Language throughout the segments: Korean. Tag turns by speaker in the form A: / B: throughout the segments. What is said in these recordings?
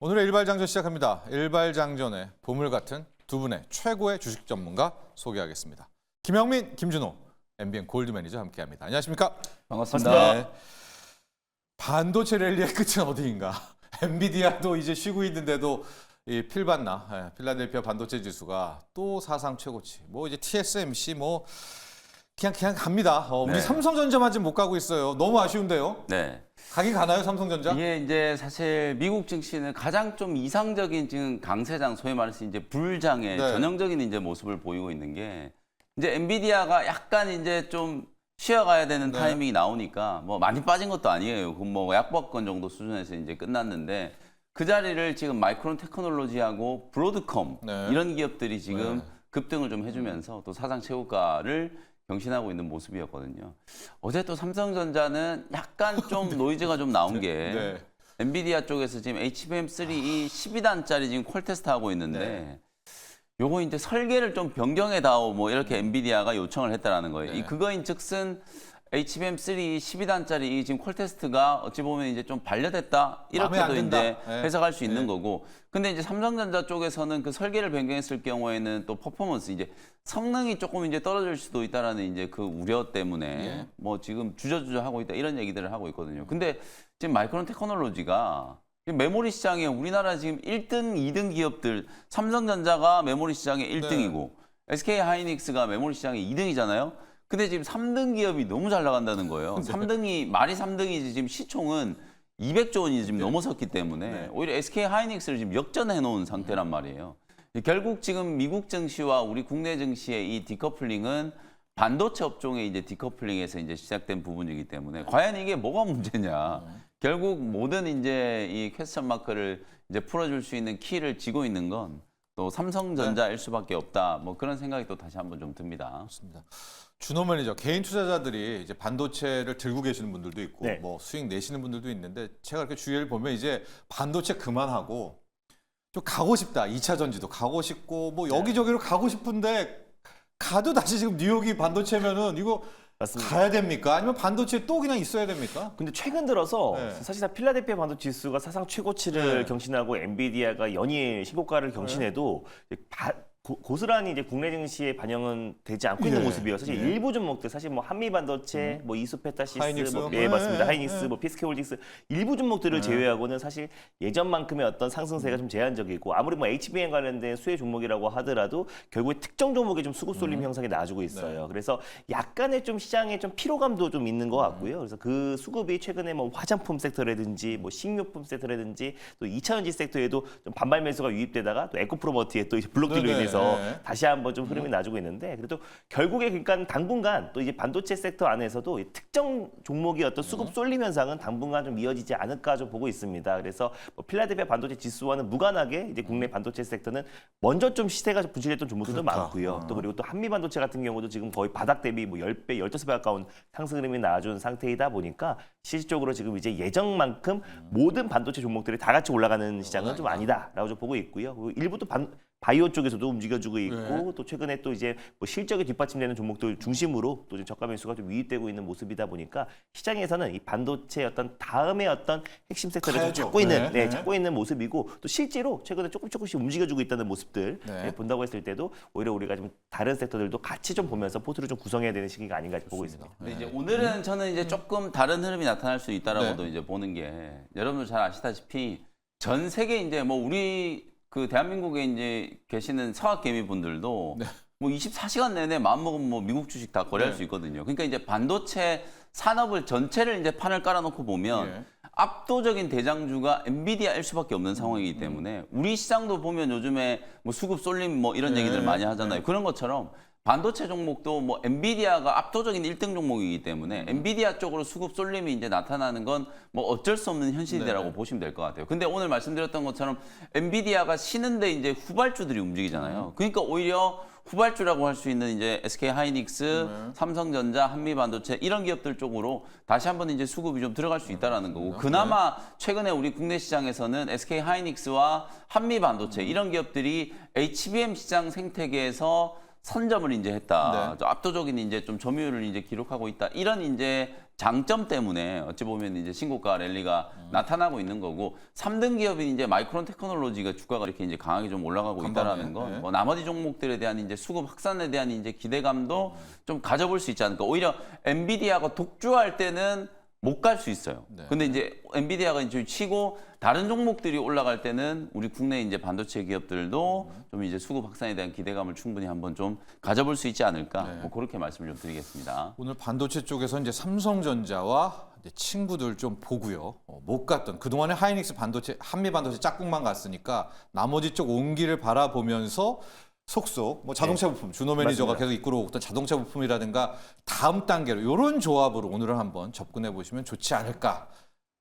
A: 오늘의 일발장전 시작합니다. 일발장전의 보물 같은 두 분의 최고의 주식 전문가 소개하겠습니다. 김영민, 김준호, MBN 골드매니저 함께합니다. 안녕하십니까?
B: 반갑습니다.
A: 네. 반도체 랠리의 끝은 어디인가? 엔비디아도 이제 쉬고 있는데도 이 필반나 필라델피아 반도체 지수가 또 사상 최고치. 뭐 이제 TSMC 뭐 그냥 갑니다. 우리
B: 네.
A: 삼성전자만 지금 못 가고 있어요. 너무 아쉬운데요.
B: 네.
A: 가긴 가나요, 삼성전자?
B: 이게 이제 사실 미국 증시는 가장 좀 이상적인 지금 강세장, 소위 말해서 이제 불장의
A: 네.
B: 전형적인 이제 모습을 보이고 있는 게 이제 엔비디아가 약간 이제 좀 쉬어가야 되는
A: 네.
B: 타이밍이 나오니까 뭐 많이 빠진 것도 아니에요. 그 뭐 약복권 정도 수준에서 이제 끝났는데 그 자리를 지금 마이크론 테크놀로지하고 브로드컴
A: 네.
B: 이런 기업들이 지금
A: 네.
B: 급등을 좀 해주면서 또 사상 최고가를 경신하고 있는 모습이었거든요. 어제 또 삼성전자는 약간 좀 노이즈가 좀 나온 게
A: 네.
B: 엔비디아 쪽에서 지금 HBM3E 12단짜리 지금 콜 테스트 하고 있는데
A: 네.
B: 요거 이제 설계를 좀 변경해다오 뭐 이렇게 엔비디아가 요청을 했다라는 거예요.
A: 네.
B: 이 그거인즉슨 HBM3 12단짜리 이 지금 콜 테스트가 어찌 보면 이제 좀 반려됐다
A: 마음에 안
B: 이렇게도
A: 든다.
B: 이제
A: 네.
B: 해석할 수 있는
A: 네.
B: 거고. 근데 이제 삼성전자 쪽에서는 그 설계를 변경했을 경우에는 또 퍼포먼스 이제 성능이 조금 이제 떨어질 수도 있다라는 이제 그 우려 때문에
A: 예.
B: 뭐 지금 주저주저 하고 있다 이런 얘기들을 하고 있거든요. 근데 지금 마이크론 테크놀로지가 메모리 시장에 우리나라 지금 1등, 2등 기업들 삼성전자가 메모리 시장에 1등이고 SK 하이닉스가 메모리 시장에 2등이잖아요. 근데 지금 3등 기업이 너무 잘 나간다는 거예요. 3등이 말이 3등이지 지금 시총은 200조 원이 지금 넘어섰기 때문에 오히려 SK 하이닉스를 지금 역전해 놓은 상태란 말이에요. 결국 지금 미국 증시와 우리 국내 증시의 이 디커플링은 반도체 업종의 이제 디커플링에서 이제 시작된 부분이기 때문에 과연 이게 뭐가 문제냐? 결국 모든 이제 이 퀘스천 마크를 이제 풀어줄 수 있는 키를 쥐고 있는 건 또 삼성전자일 수밖에 없다. 뭐 그런 생각이 또 다시 한번 좀 듭니다.
A: 맞습니다. 준호 매니저, 개인 투자자들이 이제 반도체를 들고 계시는 분들도 있고
C: 네.
A: 뭐 수익 내시는 분들도 있는데 제가 이렇게 주위를 보면 이제 반도체 그만하고 좀 가고 싶다. 2차 전지도 가고 싶고 뭐 여기저기로 가고 싶은데 가도 다시 지금 뉴욕이 반도체면은 이거
C: 맞습니다.
A: 가야 됩니까? 아니면 반도체 또 그냥 있어야 됩니까?
C: 근데 최근 들어서
A: 네.
C: 사실상 필라델피아 반도체 지수가 사상 최고치를
A: 네.
C: 경신하고 엔비디아가 연이은 신고가를 경신해도 고스란히 이제 국내 증시에 반영은 되지 않고 있는
A: 예.
C: 모습이에요. 사실
A: 예.
C: 일부 종목들, 사실 뭐 한미 반도체, 뭐 이수페타시스,
A: 하이닉스.
C: 뭐,
A: 네.
C: 맞습니다. 하이닉스,
A: 네.
C: 뭐 피스케홀딩스 일부 종목들을 제외하고는 사실 예전만큼의 어떤 상승세가 좀 제한적이고 아무리 뭐 HBM 관련된 수혜 종목이라고 하더라도 결국에 특정 종목에 좀 수급 쏠림 형상이 나와주고 있어요. 그래서 약간의 좀 시장에 좀 피로감도 좀 있는 것 같고요. 그래서 그 수급이 최근에 뭐 화장품 섹터라든지 뭐 식료품 섹터라든지 또 2차전지 섹터에도 좀 반발 매수가 유입되다가 또 에코프로버티의 또 이제 블록딜로
A: 네네.
C: 인해서
A: 네.
C: 다시 한번 좀 흐름이 나주고 있는데 그래도 결국에 그러니까 당분간 또 이제 반도체 섹터 안에서도 이 특정 종목의 어떤 수급 쏠림 현상은 당분간 좀 이어지지 않을까 좀 보고 있습니다. 그래서 뭐 필라델피아 반도체 지수와는 무관하게 이제 국내 반도체 섹터는 먼저 좀 시세가 분실했던 종목들도
A: 그렇다.
C: 많고요. 또 그리고 또 한미 반도체 같은 경우도 지금 거의 바닥 대비 뭐 10배, 15배 가까운 상승 흐름이 나와준 상태이다 보니까 실질적으로 지금 이제 예정만큼 모든 반도체 종목들이 다 같이 올라가는 시장은 좀 아니다라고 좀 보고 있고요. 그리고 일부 또 바이오 쪽에서도 움직여주고 있고 또 최근에 또 이제 뭐 실적에 뒷받침되는 종목들 중심으로 또 지금 저가 매수가 좀 유입되고 있는 모습이다 보니까 시장에서는 이 반도체 어떤 다음의 어떤 핵심 섹터를 좀
A: 가야죠.
C: 찾고 있는
A: 네.
C: 찾고 있는 모습이고 또 실제로 최근에 조금씩 움직여주고 있다는 모습들
A: 네.
C: 본다고 했을 때도 오히려 우리가 좀 다른 섹터들도 같이 좀 보면서 포트를 좀 구성해야 되는 시기가 아닌가 보고 있습니다.
B: 근데 이제 오늘은 저는 이제 조금 다른 흐름이 나타날 수 있다라고도
A: 네.
B: 이제 보는 게 여러분들 잘 아시다시피 전 세계 이제 뭐 우리 그 대한민국에 이제 계시는 서학개미 분들도 뭐 24시간 내내 마음먹으면 뭐 미국 주식 다 거래할
A: 네.
B: 수 있거든요. 그러니까 이제 반도체 산업을 전체를 이제 판을 깔아놓고 보면
A: 예.
B: 압도적인 대장주가 엔비디아일 수밖에 없는 상황이기 때문에 우리 시장도 보면 요즘에 뭐 수급 쏠림 뭐 이런
A: 네.
B: 얘기들 많이 하잖아요. 그런 것처럼 반도체 종목도 뭐 엔비디아가 압도적인 1등 종목이기 때문에 엔비디아 쪽으로 수급 쏠림이 이제 나타나는 건 뭐 어쩔 수 없는 현실이라고
A: 네.
B: 보시면 될 것 같아요. 근데 오늘 말씀드렸던 것처럼 엔비디아가 쉬는데 이제 후발주들이 움직이잖아요. 그러니까 오히려 후발주라고 할 수 있는 이제 SK 하이닉스, 삼성전자, 한미반도체 이런 기업들 쪽으로 다시 한번 이제 수급이 좀 들어갈 수 있다라는 거고 그나마 최근에 우리 국내 시장에서는 SK 하이닉스와 한미반도체 이런 기업들이 HBM 시장 생태계에서 선점을 이제 했다.
A: 네.
B: 좀 압도적인 이제 좀 점유율을 이제 기록하고 있다. 이런 이제 장점 때문에 어찌 보면 이제 신고가 랠리가 나타나고 있는 거고 3등 기업인 이제 마이크론 테크놀로지가 주가가 이렇게 이제 강하게 좀 올라가고 있다라는 건
A: 네.
B: 뭐 나머지 종목들에 대한 이제 수급 확산에 대한 이제 기대감도 좀 가져볼 수 있지 않을까. 오히려 엔비디아가 독주할 때는 못 갈 수 있어요.
A: 네.
B: 근데 이제 엔비디아가 이제 치고 다른 종목들이 올라갈 때는 우리 국내 이제 반도체 기업들도 좀 이제 수급 확산에 대한 기대감을 충분히 한번 좀 가져볼 수 있지 않을까.
A: 네.
B: 뭐 그렇게 말씀을 좀 드리겠습니다.
A: 오늘 반도체 쪽에서 이제 삼성전자와 이제 친구들 좀 보고요. 못 갔던 그동안에 하이닉스 반도체, 한미 반도체 짝꿍만 갔으니까 나머지 쪽 온기를 바라보면서 속속 뭐 자동차 부품 준호 매니저가
C: 맞습니다.
A: 계속 이끌어오던 자동차 부품이라든가 다음 단계로 이런 조합으로 오늘은 한번 접근해 보시면 좋지 않을까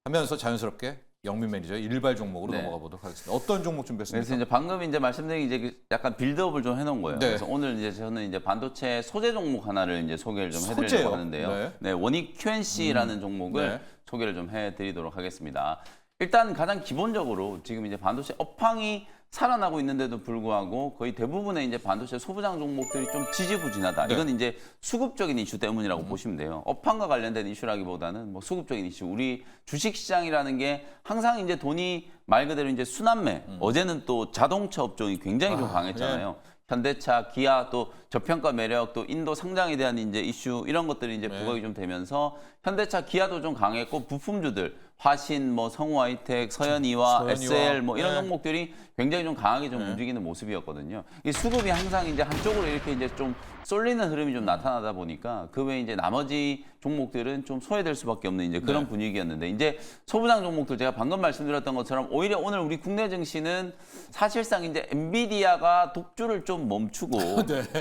A: 하면서 자연스럽게 영민 매니저의 일발 종목으로
B: 네.
A: 넘어가 보도록 하겠습니다. 어떤 종목 준비했습니까?
B: 그래서 이제 방금 이제 말씀드린 이제 그 약간 빌드업을 좀 해놓은 거예요.
A: 네.
B: 그래서 오늘 이제 저는 이제 반도체 소재 종목 하나를 이제 소개를 좀
A: 소재요?
B: 해드리려고 하는데요.
A: 네.
B: 네, 원익 QNC라는 종목을
A: 네.
B: 소개를 좀 해드리도록 하겠습니다. 일단 가장 기본적으로 지금 이제 반도체 업황이 살아나고 있는데도 불구하고 거의 대부분의 이제 반도체 소부장 종목들이 좀 지지부진하다.
A: 네.
B: 이건 이제 수급적인 이슈 때문이라고 보시면 돼요. 업황과 관련된 이슈라기보다는 뭐 수급적인 이슈. 우리 주식 시장이라는 게 항상 이제 돈이 말 그대로 이제 순환매. 어제는 또 자동차 업종이 굉장히 좀 강했잖아요. 현대차, 기아, 또 저평가 매력, 또 인도 상장에 대한 이제 이슈 이런 것들이 이제 부각이 좀 되면서 현대차, 기아도 좀 강했고 부품주들 화신, 뭐 성우하이텍, 서현이와 SL 뭐 이런
A: 네.
B: 종목들이 굉장히 좀 강하게 좀 움직이는 모습이었거든요. 이 수급이 항상 이제 한쪽으로 이렇게 이제 좀 쏠리는 흐름이 좀 나타나다 보니까 그 외에 이제 나머지 종목들은 좀 소외될 수밖에 없는 이제 그런 분위기였는데 이제 소부장 종목들 제가 방금 말씀드렸던 것처럼 오히려 오늘 우리 국내 증시는 사실상 이제 엔비디아가 독주를 좀 멈추고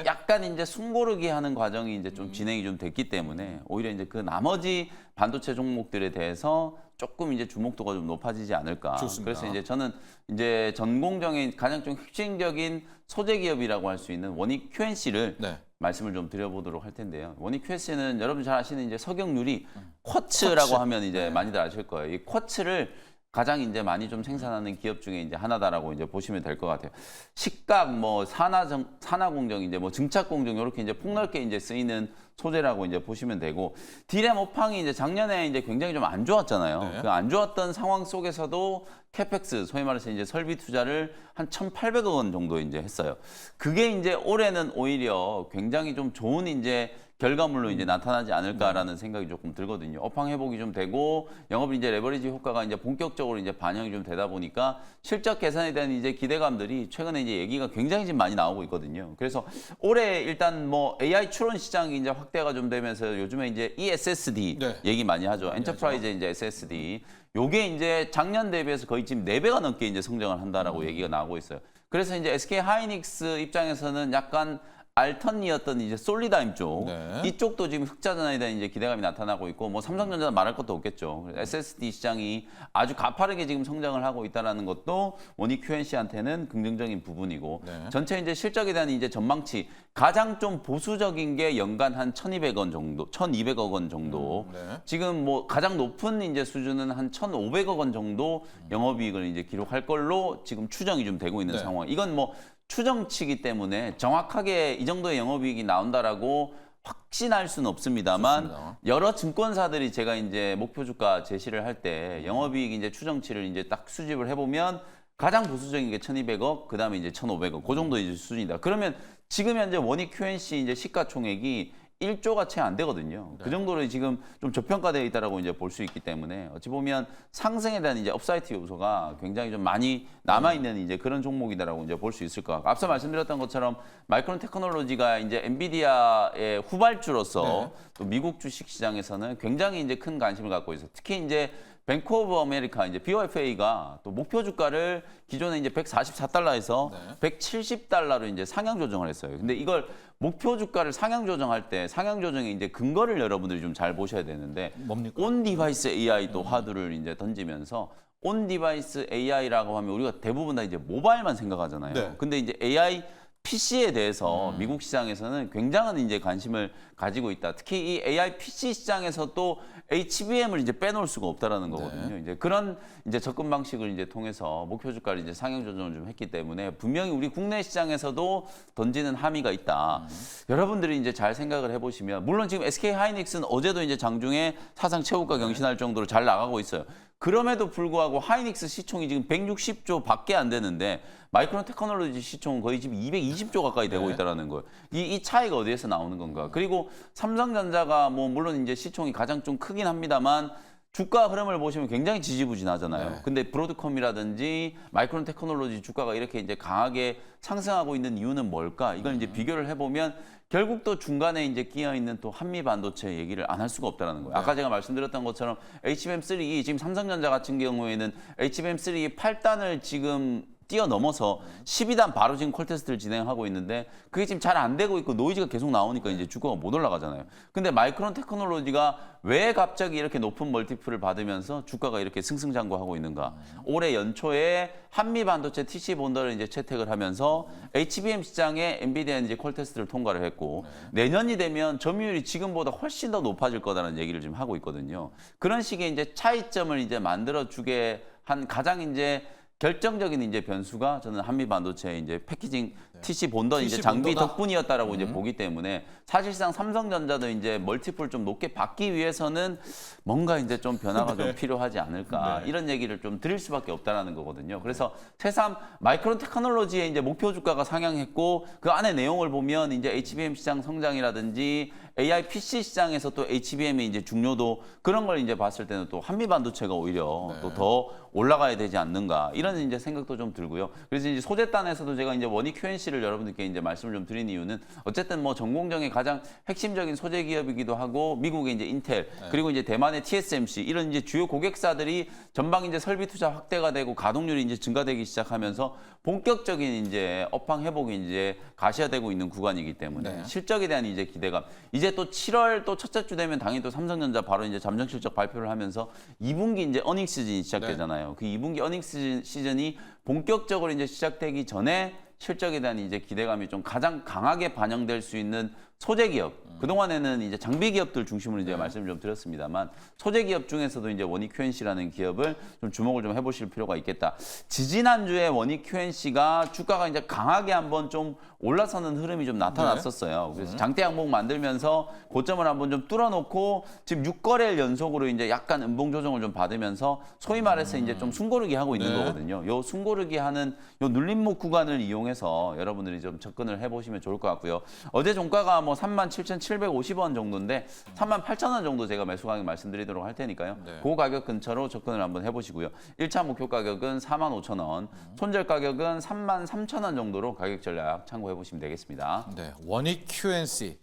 B: 약간 이제 숨고르기 하는 과정이 이제 좀 진행이 좀 됐기 때문에 오히려 이제 그 나머지 반도체 종목들에 대해서 조금 이제 주목도가 좀 높아지지 않을까.
A: 좋습니다.
B: 그래서 이제 저는 이제 전공정의 가장 좀 핵심적인 소재 기업이라고 할 수 있는 원익 QNC를
A: 네.
B: 말씀을 좀 드려보도록 할 텐데요. 원익 QNC는 여러분 잘 아시는 이제 석영유리 쿼츠라고 하면 이제 많이들 아실 거예요. 이 쿼츠를 가장 이제 많이 좀 생산하는 기업 중에 이제 하나다라고 이제 보시면 될 것 같아요. 식각, 뭐 산하공정, 이제 뭐 증착공정 이렇게 이제 폭넓게 이제 쓰이는 소재라고 이제 보시면 되고 디램 업황이 이제 작년에 이제 굉장히 좀 안 좋았잖아요.
A: 네.
B: 그 안 좋았던 상황 속에서도 캐펙스 소위 말해서 이제 설비 투자를 한 1,800억 원 정도 이제 했어요. 그게 이제 올해는 오히려 굉장히 좀 좋은 이제 결과물로 이제 나타나지 않을까라는 생각이 조금 들거든요. 업황 회복이 좀 되고 영업 이제 레버리지 효과가 이제 본격적으로 이제 반영이 좀 되다 보니까 실적 개선에 대한 이제 기대감들이 최근에 이제 얘기가 굉장히 지금 많이 나오고 있거든요. 그래서 올해 일단 뭐 AI 추론 시장이 이제 확대가 좀 되면서 요즘에 이제 ESSD
A: 네.
B: 얘기 많이 하죠. 엔터프라이즈 이제 SSD. 요게 이제 작년 대비해서 거의 지금 4배가 넘게 이제 성장을 한다라고 얘기가 나오고 있어요. 그래서 이제 SK 하이닉스 입장에서는 약간 알턴이었던 이제 솔리다임 쪽
A: 네.
B: 이쪽도 지금 흑자 전환에 대한 이제 기대감이 나타나고 있고 뭐 삼성전자는 말할 것도 없겠죠. 그래서 SSD 시장이 아주 가파르게 지금 성장을 하고 있다라는 것도 원익 QNC한테는 긍정적인 부분이고
A: 네.
B: 전체 이제 실적에 대한 이제 전망치 가장 좀 보수적인 게 연간 한 1,200원 정도, 1,200억 원 정도.
A: 네.
B: 지금 뭐 가장 높은 이제 수준은 한 1,500억 원 정도 영업이익을 이제 기록할 걸로 지금 추정이 좀 되고 있는
A: 네.
B: 상황. 이건 뭐 추정치기 때문에 정확하게 이 정도의 영업이익이 나온다라고 확신할 수는 없습니다만
A: 좋습니다.
B: 여러 증권사들이 제가 이제 목표 주가 제시를 할 때 영업이익 이제 추정치를 이제 딱 수집을 해보면 가장 보수적인 게 1,200억, 그 다음에 이제 1,500억, 그 정도 이제 수준이다. 그러면 지금 현재 원익 QNC 이제 시가총액이 1조가 채 안 되거든요. 그 정도로 지금 좀 저평가되어 있다라고 이제 볼 수 있기 때문에 어찌 보면 상승에 대한 이제 업사이트 요소가 굉장히 좀 많이 남아 있는 이제 그런 종목이다라고 이제 볼 수 있을 것 같고 앞서 말씀드렸던 것처럼 마이크론 테크놀로지가 이제 엔비디아의 후발주로서
A: 네.
B: 또 미국 주식 시장에서는 굉장히 이제 큰 관심을 갖고 있어요. 특히 이제 뱅크 오브 아메리카 이제 BOFA가 또 목표 주가를 기존에 이제 144달러에서
A: 네.
B: 170달러로 이제 상향 조정을 했어요. 근데 이걸 목표 주가를 상향 조정할 때 상향 조정의 이제 근거를 여러분들이 좀 잘 보셔야 되는데
A: 뭡니까?
B: 온 디바이스 AI 또 화두를 이제 던지면서 온 디바이스 AI라고 하면 우리가 대부분 다 이제 모바일만 생각하잖아요.
A: 네.
B: 근데 이제 AI PC에 대해서 미국 시장에서는 굉장한 이제 관심을 가지고 있다. 특히 이 AI PC 시장에서 또 HBM을 이제 빼놓을 수가 없다라는 거거든요. 이제 그런 이제 접근 방식을 이제 통해서 목표 주가를 이제 상향 조정을 좀 했기 때문에 분명히 우리 국내 시장에서도 던지는 함의가 있다. 여러분들이 이제 잘 생각을 해보시면 물론 지금 SK 하이닉스는 어제도 이제 장중에 사상 최고가 경신할 정도로 잘 나가고 있어요. 그럼에도 불구하고 하이닉스 시총이 지금 160조 밖에 안 되는데 마이크론 테크놀로지 시총은 거의 지금 220조 가까이 되고 있다는 거예요. 이 차이가 어디에서 나오는 건가? 그리고 삼성전자가 뭐 물론 이제 시총이 가장 좀 크긴 합니다만 주가 흐름을 보시면 굉장히 지지부진하잖아요. 근데 브로드컴이라든지 마이크론 테크놀로지 주가가 이렇게 이제 강하게 상승하고 있는 이유는 뭘까? 이걸 이제 비교를 해보면 결국 또 중간에 이제 끼어 있는 또 한미 반도체 얘기를 안 할 수가 없다는 거예요. 아까 제가 말씀드렸던 것처럼 HBM3 지금 삼성전자 같은 경우에는 HBM3 8단을 지금 뛰어넘어서 12단 바로 지금 콜 테스트를 진행하고 있는데 그게 지금 잘 안 되고 있고 노이즈가 계속 나오니까 이제 주가가 못 올라가잖아요. 근데 마이크론 테크놀로지가 왜 갑자기 이렇게 높은 멀티플을 받으면서 주가가 이렇게 승승장구하고 있는가? 올해 연초에 한미 반도체 TC 본더를 이제 채택을 하면서 HBM 시장에 엔비디아 이제 콜 테스트를 통과를 했고 내년이 되면 점유율이 지금보다 훨씬 더 높아질 거다라는 얘기를 지금 하고 있거든요. 그런 식의 이제 차이점을 이제 만들어 주게 한 가장 이제 결정적인 이제 변수가 저는 한미 반도체 이제 패키징 TC 본더 이제 장비
A: 본더다.
B: 덕분이었다라고 이제 보기 때문에 사실상 삼성전자도 이제 멀티플 좀 높게 받기 위해서는 뭔가 이제 좀 변화가 좀 필요하지 않을까 이런 얘기를 좀 드릴 수밖에 없다라는 거거든요. 그래서 새삼 마이크론 테크놀로지의 이제 목표 주가가 상향했고 그 안에 내용을 보면 이제 HBM 시장 성장이라든지 AI PC 시장에서 또 HBM의 이제 중요도 그런 걸 이제 봤을 때는 또 한미 반도체가 오히려 또 더 올라가야 되지 않는가 이런 이제 생각도 좀 들고요. 그래서 이제 소재단에서도 제가 이제 원익 QNC를 여러분들께 이제 말씀을 좀 드린 이유는 어쨌든 뭐 전공정의 가장 핵심적인 소재 기업이기도 하고 미국의 이제 인텔 그리고 이제 대만의 TSMC 이런 이제 주요 고객사들이 전방 이제 설비 투자 확대가 되고 가동률이 이제 증가되기 시작하면서 본격적인 이제 업황 회복이 이제 가시화되고 있는 구간이기 때문에 실적에 대한 이제 기대감. 이제 또 7월 또 첫째 주 되면 당연히 또 삼성전자 바로 이제 잠정 실적 발표를 하면서 2분기 이제 어닝 시즌이 시작되잖아요. 그 2분기 어닝 시즌이 본격적으로 이제 시작되기 전에 실적에 대한 이제 기대감이 좀 가장 강하게 반영될 수 있는 소재 기업. 그동안에는 이제 장비 기업들 중심으로 이제 말씀을 좀 드렸습니다만 소재 기업 중에서도 이제 원익 QNC라는 기업을 좀 주목을 좀 해보실 필요가 있겠다. 지지난주에 원익 QNC가 주가가 이제 강하게 한번 좀 올라서는 흐름이 좀 나타났었어요. 그래서 장대 항목 만들면서 고점을 한번 좀 뚫어놓고 지금 6거래일 연속으로 이제 약간 음봉 조정을 좀 받으면서 소위 말해서 이제 좀 숨고르기 하고 있는 거거든요. 요 숨고르기 하는 요 눌림목 구간을 이용해서 여러분들이 좀 접근을 해보시면 좋을 것 같고요. 어제 종가가 뭐 37,750원 정도인데 38,000원 정도 제가 매수 가격 말씀드리도록 할 테니까요. 그 가격 근처로 접근을 한번 해보시고요. 1차 목표 가격은 45,000원, 손절 가격은 33,000원 정도로 가격 전략 참고해보시면 되겠습니다.
A: 네, 원익 QNC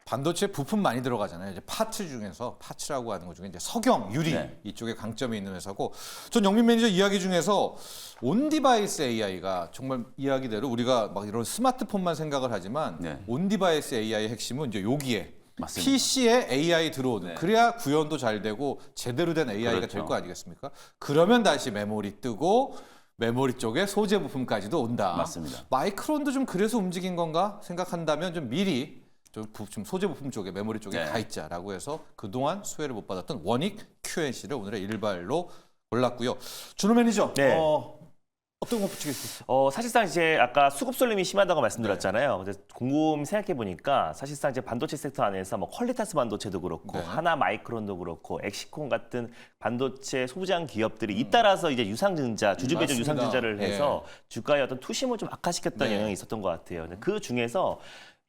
A: 반도체 부품 많이 들어가잖아요. 이제 파츠 중에서 파츠라고 하는 것 중에 이제 석영, 유리 이쪽에 강점이 있는 회사고, 전 영민 매니저 이야기 중에서 온디바이스 AI가 정말 이야기대로 우리가 막 이런 스마트폰만 생각을 하지만 온디바이스 AI의 핵심은 이제 여기에
B: 맞습니다.
A: PC에 AI 들어오는 그래야 구현도 잘 되고 제대로 된 AI가 될 거 아니겠습니까? 그러면 다시 메모리 뜨고 메모리 쪽에 소재 부품까지도 온다.
B: 맞습니다.
A: 마이크론도 좀 그래서 움직인 건가 생각한다면 좀 미리 좀 소재 부품 쪽에 메모리 쪽에 가 있자라고 해서 그동안 수혜를 못 받았던 원익 QNC를 오늘의 일발로 골랐고요. 준호 매니저, 어떤 거 붙이겠어요?
C: 사실상 이제 아까 수급 쏠림이 심하다고 말씀드렸잖아요. 근데 곰곰이 생각해 보니까 사실상 이제 반도체 섹터 안에서 뭐 퀄리타스 반도체도 그렇고 하나 마이크론도 그렇고 엑시콘 같은 반도체 소부장 기업들이 잇따라서 이제 유상증자, 주주배적 유상증자를 해서 주가의 어떤 투심을 좀 악화시켰던 영향이 있었던 것 같아요. 근데 그 중에서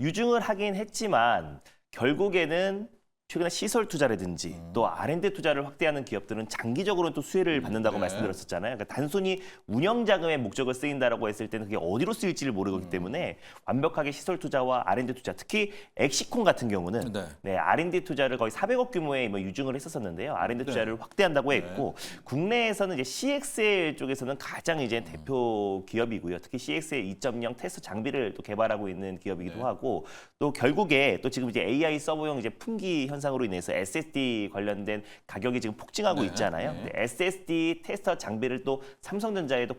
C: 유증을 하긴 했지만 결국에는 최근에 시설 투자라든지 또 R&D 투자를 확대하는 기업들은 장기적으로는 또 수혜를 받는다고 말씀드렸었잖아요. 그러니까 단순히 운영 자금의 목적을 쓰인다라고 했을 때는 그게 어디로 쓰일지를 모르기 때문에 완벽하게 시설 투자와 R&D 투자, 특히 엑시콘 같은 경우는 R&D 투자를 거의 400억 규모의 뭐 유증을 했었었는데요. R&D 투자를 확대한다고 했고 국내에서는 이제 CXL 쪽에서는 가장 이제 대표 기업이고요. 특히 CXL 2.0 테스트 장비를 또 개발하고 있는 기업이기도 하고 또 결국에 또 지금 이제 AI 서버용 이제 품귀 현상으로 인해서 SSD 관련된 가격이 지금 폭증하고 있잖아요. 근데 SSD 테스터 장비를 또 삼성전자에도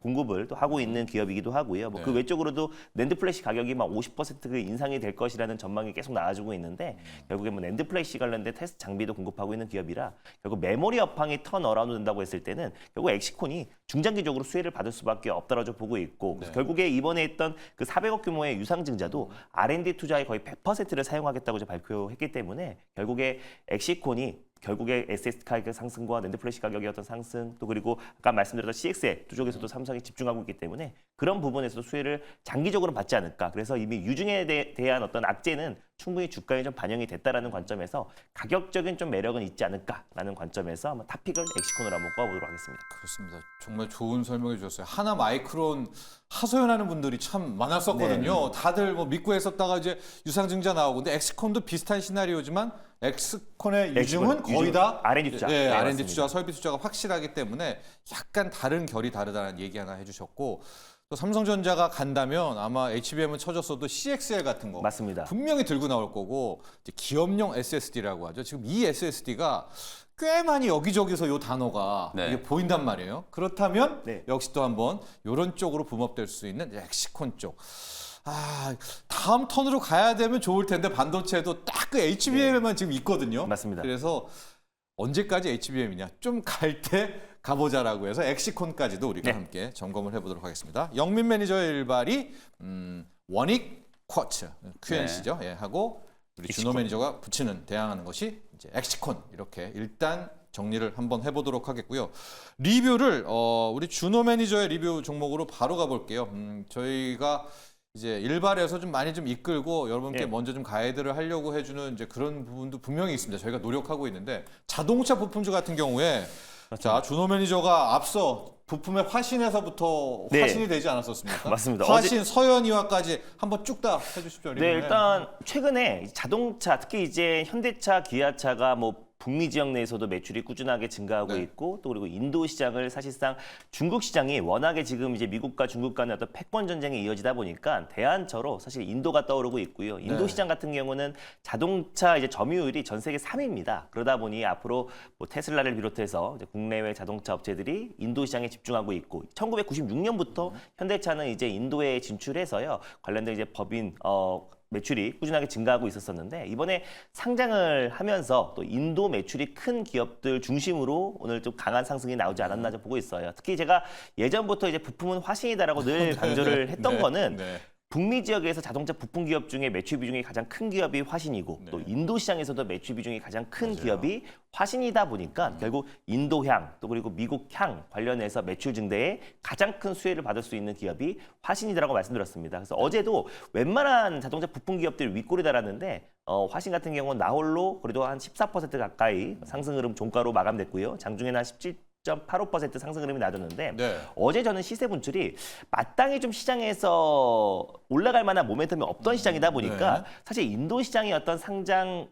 C: 공급을 또 하고 있는 기업이기도 하고요. 뭐 그
A: 네.
C: 외적으로도 낸드 플래시 가격이 막 50% 인상이 될 것이라는 전망이 계속 나와주고 있는데 결국에 뭐 낸드 플래시 관련된 테스트 장비도 공급하고 있는 기업이라 결국 메모리 업황이 턴 어라운드 된다고 했을 때는 결국 엑시콘이 중장기적으로 수혜를 받을 수밖에 없다라고 보고 있고 그래서 결국에 이번에 했던 그 400억 규모의 유상증자도 R&D 투자의 거의 100%를 사용하겠다고 이제 발표했기 때문에 결국에 엑시콘이 결국에 SSD 가격 상승과 낸드 플래시 가격의 어떤 상승 또 그리고 아까 말씀드렸던 CXL 두 쪽에서도 삼성이 집중하고 있기 때문에 그런 부분에서도 수혜를 장기적으로 받지 않을까. 그래서 이미 유증에 대한 어떤 악재는 충분히 주가에 좀 반영이 됐다라는 관점에서 가격적인 좀 매력은 있지 않을까라는 관점에서 한번 탑픽을 엑시콘으로 한번 꼽아보도록 하겠습니다.
A: 그렇습니다. 정말 좋은 설명해 주셨어요. 하나 마이크론 하소연하는 분들이 참 많았었거든요. 다들 뭐 믿고 했었다가 이제 유상증자 나오고 근데 엑스콘도 비슷한 시나리오지만 엑스콘의 유증은 거의 다
C: R&D 투자.
A: 네,
C: 네,
A: R&D
C: 맞습니다.
A: 투자, 설비 투자가 확실하기 때문에 약간 다른 결이 다르다는 얘기 하나 해주셨고 또 삼성전자가 간다면 아마 HBM은 쳐졌어도 CXL 같은 거
C: 맞습니다.
A: 분명히 들고 나올 거고 이제 기업용 SSD라고 하죠. 지금 이 SSD가 꽤 많이 여기저기서 이 단어가
B: 네.
A: 이게 보인단 말이에요. 그렇다면
C: 네.
A: 역시 또 한번 이런 쪽으로 붐업될 수 있는 엑시콘 쪽. 아, 다음 턴으로 가야 되면 좋을 텐데 반도체도 딱 그 HBM에만 지금 있거든요.
C: 맞습니다.
A: 그래서 언제까지 HBM이냐? 좀 갈 때 가보자라고 해서 엑시콘까지도 우리가
C: 네.
A: 함께 점검을 해보도록 하겠습니다. 영민 매니저의 일발이 원익 쿼츠 QNC죠. 예, 하고 우리 준호
C: 엑시콘.
A: 매니저가 붙이는 대항하는 것이 이제 엑시콘 이렇게 일단 정리를 한번 해보도록 하겠고요. 리뷰를 우리 준호 매니저의 리뷰 종목으로 바로 가볼게요. 저희가 이제 일발에서 좀 많이 좀 이끌고 여러분께
C: 네.
A: 먼저 좀 가이드를 하려고 해주는 이제 그런 부분도 분명히 있습니다. 저희가 노력하고 있는데 자동차 부품주 같은 경우에 자 준호 매니저가 앞서 부품의 화신에서부터
C: 네.
A: 화신이 되지 않았었습니까?
C: 맞습니다.
A: 화신, 서현이와까지 한번 쭉 다 해주십시오.
C: 네,
A: 리뷰는.
C: 일단 최근에 자동차, 특히 이제 현대차, 기아차가 뭐 북미 지역 내에서도 매출이 꾸준하게 증가하고
A: 네.
C: 있고 또 그리고 인도 시장을 사실상 중국 시장이 워낙에 지금 이제 미국과 중국 간의 어떤 패권 전쟁이 이어지다 보니까 대안처로 사실 인도가 떠오르고 있고요. 인도
A: 네.
C: 시장 같은 경우는 자동차 이제 점유율이 전 세계 3위입니다. 그러다 보니 앞으로 뭐 테슬라를 비롯해서 이제 국내외 자동차 업체들이 인도 시장에 집중하고 있고 1996년부터 현대차는 이제 인도에 진출해서요. 관련된 이제 법인 매출이 꾸준하게 증가하고 있었었는데 이번에 상장을 하면서 또 인도 매출이 큰 기업들 중심으로 오늘 좀 강한 상승이 나오지 않았나 좀 보고 있어요. 특히 제가 예전부터 이제 부품은 화신이다라고 늘 강조를 했던
A: 네,
C: 거는
A: 네.
C: 북미 지역에서 자동차 부품 기업 중에 매출 비중이 가장 큰 기업이 화신이고
A: 네.
C: 또 인도 시장에서도 매출 비중이 가장 큰
A: 맞아요.
C: 기업이 화신이다 보니까 결국 인도향 또 그리고 미국향 관련해서 매출 증대에 가장 큰 수혜를 받을 수 있는 기업이 화신이다라고 말씀드렸습니다. 그래서 어제도 웬만한 자동차 부품 기업들 윗골이 달았는데 화신 같은 경우는 나홀로 그래도 한 14% 가까이 상승 흐름 종가로 마감됐고요. 장중에는 한 17.85% 상승 흐름이 나졌는데
A: 네.
C: 어제 저는 시세 분출이 마땅히 좀 시장에서 올라갈 만한 모멘텀이 없던 시장이다 보니까
A: 네.
C: 사실 인도 시장의 어떤 상장은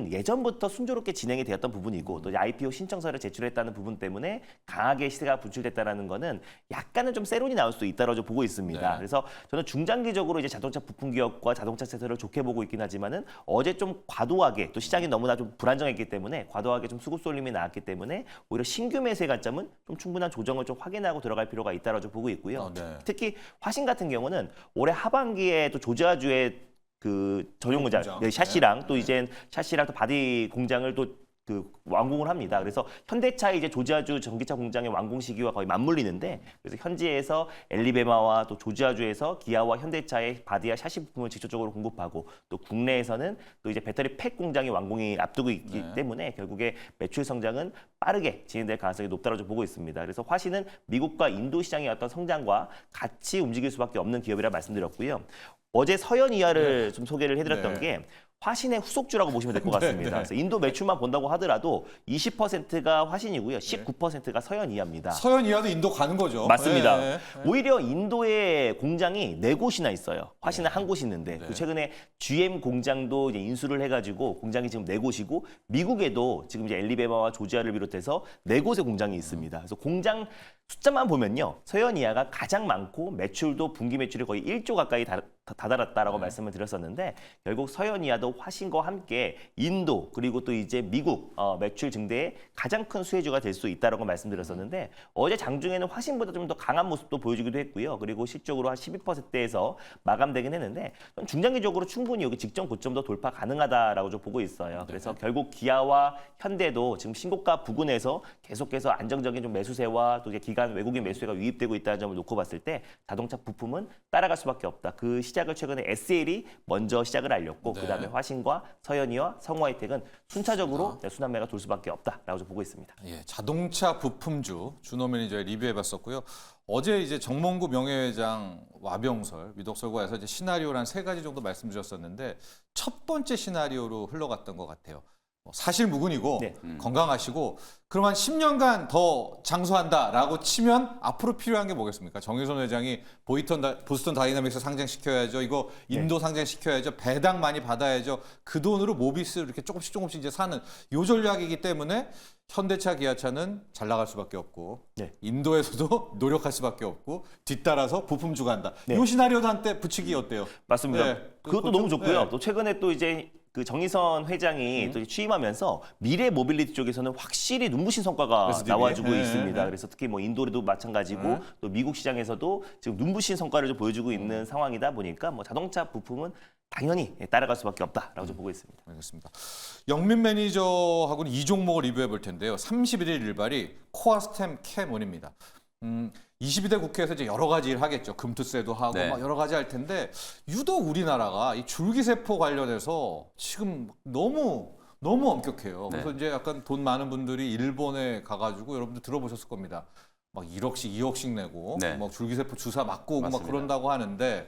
C: 예전부터 순조롭게 진행이 되었던 부분이고 또 IPO 신청서를 제출했다는 부분 때문에 강하게 시세가 분출됐다는 거는 약간은 좀 세론이 나올 수 있다고 보고 있습니다.
A: 네.
C: 그래서 저는 중장기적으로 이제 자동차 부품 기업과 자동차 섹터를 좋게 보고 있긴 하지만은 어제 좀 과도하게 또 시장이 너무나 좀 불안정했기 때문에 과도하게 좀 수급 쏠림이 나왔기 때문에 오히려 신규 매수의 관점은 좀 충분한 조정을 좀 확인하고 들어갈 필요가 있다고 좀 보고 있고요.
A: 네.
C: 특히 화신 같은 경우는 올해 하반기에 또 조지아주의 그 전용 공장,
A: 공장.
C: 네, 샤시랑
A: 네.
C: 또 이제 샤시랑 또 바디 공장을 또 그 완공을 합니다. 그래서 현대차 이제 조지아주 전기차 공장의 완공 시기와 거의 맞물리는데 그래서 현지에서 엘리베마와 또 조지아주에서 기아와 현대차의 바디와 샤시 부품을 직접적으로 공급하고 또 국내에서는 또 이제 배터리 팩 공장이 완공이 앞두고 있기
A: 네.
C: 때문에 결국에 매출 성장은 빠르게 진행될 가능성이 높다고 좀 보고 있습니다. 그래서 화신은 미국과 인도 시장의 어떤 성장과 같이 움직일 수밖에 없는 기업이라 말씀드렸고요. 어제 서현 이하를 좀 소개를 해드렸던
A: 네.
C: 게 화신의 후속주라고 보시면 될 것
A: 네,
C: 같습니다.
A: 네.
C: 그래서 인도 매출만 본다고 하더라도 20%가 화신이고요. 19%가 서현 이하입니다.
A: 서현 이하도 인도 가는 거죠.
C: 맞습니다.
A: 네, 네.
C: 오히려 인도의 공장이 4곳이나 있어요. 화신은 한 곳이 있는데
A: 네.
C: 그 최근에 GM 공장도 이제 인수를 해가지고 공장이 지금 4곳이고 미국에도 지금 이제 엘리베마와 조지아를 비롯해서 4곳의 공장이 있습니다. 그래서 공장 숫자만 보면요. 서현이하가 가장 많고 매출도 분기 매출이 거의 1조 가까이 다다랐다라고 말씀을 드렸었는데 결국 서현이하도 화신과 함께 인도 그리고 또 이제 미국 매출 증대의 가장 큰 수혜주가 될 수 있다라고 말씀드렸었는데 어제 장중에는 화신보다 좀 더 강한 모습도 보여주기도 했고요. 그리고 실적으로 한 12%대에서 마감되긴 했는데 중장기적으로 충분히 여기 직전 고점도 돌파 가능하다라고 좀 보고 있어요. 그래서 결국 기아와 현대도 지금 신고가 부근에서 계속해서 안정적인 좀 매수세와 또 이제 기간 외국인 매수세가 유입되고 있다는 점을 놓고 봤을 때 자동차 부품은 따라갈 수밖에 없다. 그 시작을 최근에 SL이 먼저 시작을 알렸고
A: 네.
C: 그다음에 화신과 서현이와 성화이텍은 순차적으로 순환매가 돌 수밖에 없다라고 좀 보고 있습니다.
A: 예, 자동차 부품주 준호 매니저의 리뷰해봤었고요. 어제 이제 정몽구 명예회장 와병설, 위독설과에서 이제 시나리오란 3가지 정도 말씀드렸었는데 첫 번째 시나리오로 흘러갔던 것 같아요. 사실무근이고
C: 네.
A: 건강하시고 그럼 한 10년간 더 장수한다라고 치면 앞으로 필요한 게 뭐겠습니까? 정유선 회장이 보스턴 다이나믹스 상장시켜야죠. 이거 인도 상장시켜야죠. 배당 많이 받아야죠. 그 돈으로 모비스를 이렇게 조금씩 이제 사는 요 전략이기 때문에 현대차, 기아차는 잘 나갈 수밖에 없고
C: 네.
A: 인도에서도 노력할 수밖에 없고 뒤따라서 부품주가 한다.
C: 네.
A: 요 시나리오도 한때 붙이기 어때요?
C: 맞습니다.
A: 네.
C: 그것도 너무 좋고요.
A: 네.
C: 또 최근에 또 이제 그 정의선 회장이 또 취임하면서 미래 모빌리티 쪽에서는 확실히 눈부신 성과가
A: SDB?
C: 나와주고
A: 네,
C: 있습니다.
A: 네.
C: 그래서 특히 뭐 인도에도 마찬가지고 또 미국 시장에서도 지금 눈부신 성과를 좀 보여주고 있는 상황이다 보니까 뭐 자동차 부품은 당연히 따라갈 수밖에 없다라고 좀 보고 있습니다.
A: 알겠습니다. 영민 매니저하고는 이 종목을 리뷰해 볼 텐데요. 31일 일발이 코아스템 캐몬입니다. 22대 국회에서 이제 여러 가지 일 하겠죠. 금투세도 하고
B: 네.
A: 막 여러 가지 할 텐데 유독 우리나라가 이 줄기세포 관련해서 지금 너무 엄격해요.
B: 네.
A: 그래서 이제 약간 돈 많은 분들이 일본에 가가지고 여러분들 들어보셨을 겁니다. 막 1억씩, 2억씩 내고
B: 네.
A: 막 줄기세포 주사 맞고 오고 막
B: 맞습니다.
A: 그런다고 하는데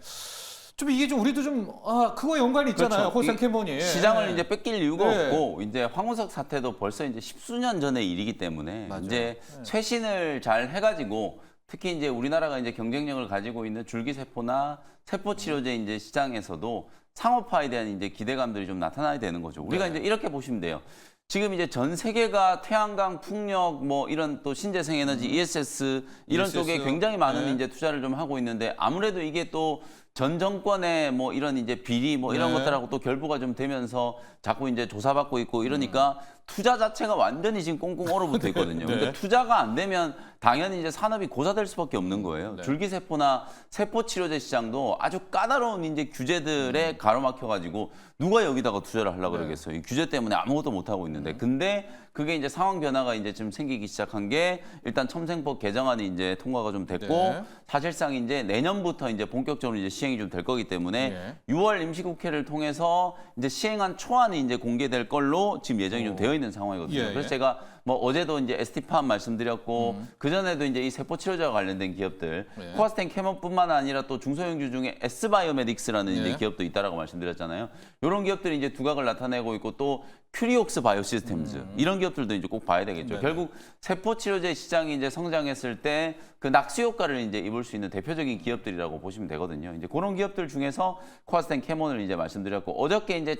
A: 좀 이게 좀 우리도 좀 그거 연관이 있잖아요.
B: 그렇죠.
A: 호스탄 캐몬이
B: 시장을 이제 뺏길 이유가
A: 네.
B: 없고 이제 황우석 사태도 벌써 이제 10수년 전의 일이기 때문에
A: 맞아요.
B: 이제 쇄신을 잘 해가지고 특히 이제 우리나라가 이제 경쟁력을 가지고 있는 줄기세포나 세포 치료제 이제 시장에서도 상업화에 대한 이제 기대감들이 좀 나타나야 되는 거죠. 우리가
A: 네.
B: 이제 이렇게 보시면 돼요. 지금 이제 전 세계가 태양광, 풍력, 뭐 이런 또 신재생 에너지, ESS 이런
A: ESS,
B: 쪽에 굉장히 많은
A: 네.
B: 이제 투자를 좀 하고 있는데 아무래도 이게 또 전 정권의 뭐 이런 이제 비리 뭐 이런
A: 네.
B: 것들하고 또 결부가 좀 되면서 자꾸 이제 조사받고 있고 이러니까 투자 자체가 완전히 지금 꽁꽁 얼어붙어 있거든요.
A: 네.
B: 근데 투자가 안 되면 당연히 이제 산업이 고사될 수밖에 없는 거예요.
A: 네.
B: 줄기세포나 세포 치료제 시장도 아주 까다로운 이제 규제들에 가로막혀가지고 누가 여기다가 투자를 하려고
A: 네.
B: 그러겠어요. 이 규제 때문에 아무것도 못 하고 있는데 근데 그게 이제 상황 변화가 이제 좀 생기기 시작한 게 일단 첨생법 개정안이 이제 통과가 좀 됐고
A: 네.
B: 사실상 이제 내년부터 이제 본격적으로 이제 시행이 좀 될 거기 때문에
A: 네.
B: 6월 임시국회를 통해서 이제 시행한 초안이 이제 공개될 걸로 지금 예정이 좀 되어 있는 상황이거든요.
A: 예,
B: 그래서
A: 예.
B: 제가 뭐 어제도 이제 ST팜 말씀드렸고 그 전에도 이제 이 세포 치료제와 관련된 기업들
A: 예.
B: 코아스텐 캐몬뿐만 아니라 또 중소형주 중에 S바이오메딕스라는
A: 예.
B: 이제 기업도 있다라고 말씀드렸잖아요. 이런 기업들이 이제 두각을 나타내고 있고 또 큐리옥스 바이오시스템즈 이런 기업들도 이제 꼭 봐야 되겠죠.
A: 네네.
B: 결국 세포 치료제 시장이 이제 성장했을 때 그 낙수 효과를 이제 입을 수 있는 대표적인 기업들이라고 보시면 되거든요. 이제 그런 기업들 중에서 코아스텐 캐몬을 이제 말씀드렸고 어저께 이제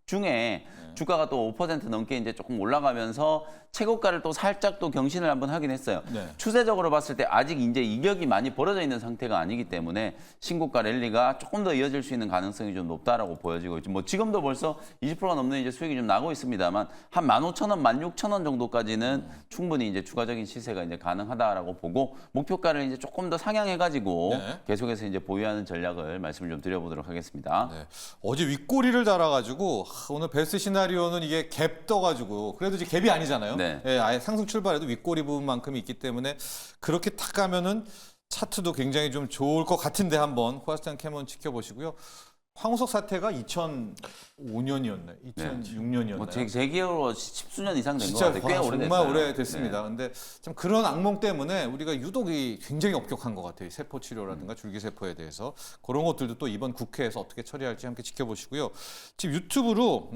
B: 중에 주가가 또 5% 넘게 이제 조금 올라가면서 최고가를 또 살짝 또 경신을 한번 하긴 했어요.
A: 네.
B: 추세적으로 봤을 때 아직 이제 이격이 많이 벌어져 있는 상태가 아니기 때문에 신고가 랠리가 조금 더 이어질 수 있는 가능성이 좀 높다라고 보여지고 있죠. 뭐 지금도 벌써 20%가 넘는 이제 수익이 좀 나고 있습니다만 한 15,000원, 16,000원 정도까지는 충분히 이제 추가적인 시세가 이제 가능하다라고 보고 목표가를 이제 조금 더 상향해가지고
A: 네.
B: 계속해서 이제 보유하는 전략을 말씀을 좀 드려보도록 하겠습니다.
A: 네. 어제 윗꼬리를 달아가지고 오늘 베스트 시나리오는 이게 갭 떠가지고 그래도 이제 갭이 아니잖아요.
B: 네.
A: 예, 아예 상승 출발해도 윗꼬리 부분만큼이 있기 때문에 그렇게 탁 가면은 차트도 굉장히 좀 좋을 것 같은데 한번 코아스탄 캐몬 지켜보시고요. 황우석 사태가 2005년이었나요? 2006년이었나요?
B: 뭐 제 기억으로 10수년 이상 된 것
A: 진짜
B: 같아요. 꽤 오래됐어요.
A: 정말 오래됐습니다.
B: 네.
A: 근데 참 그런 악몽 때문에 우리가 유독이 굉장히 엄격한 것 같아요. 세포 치료라든가 줄기세포에 대해서 그런 것들도 또 이번 국회에서 어떻게 처리할지 함께 지켜보시고요. 지금 유튜브로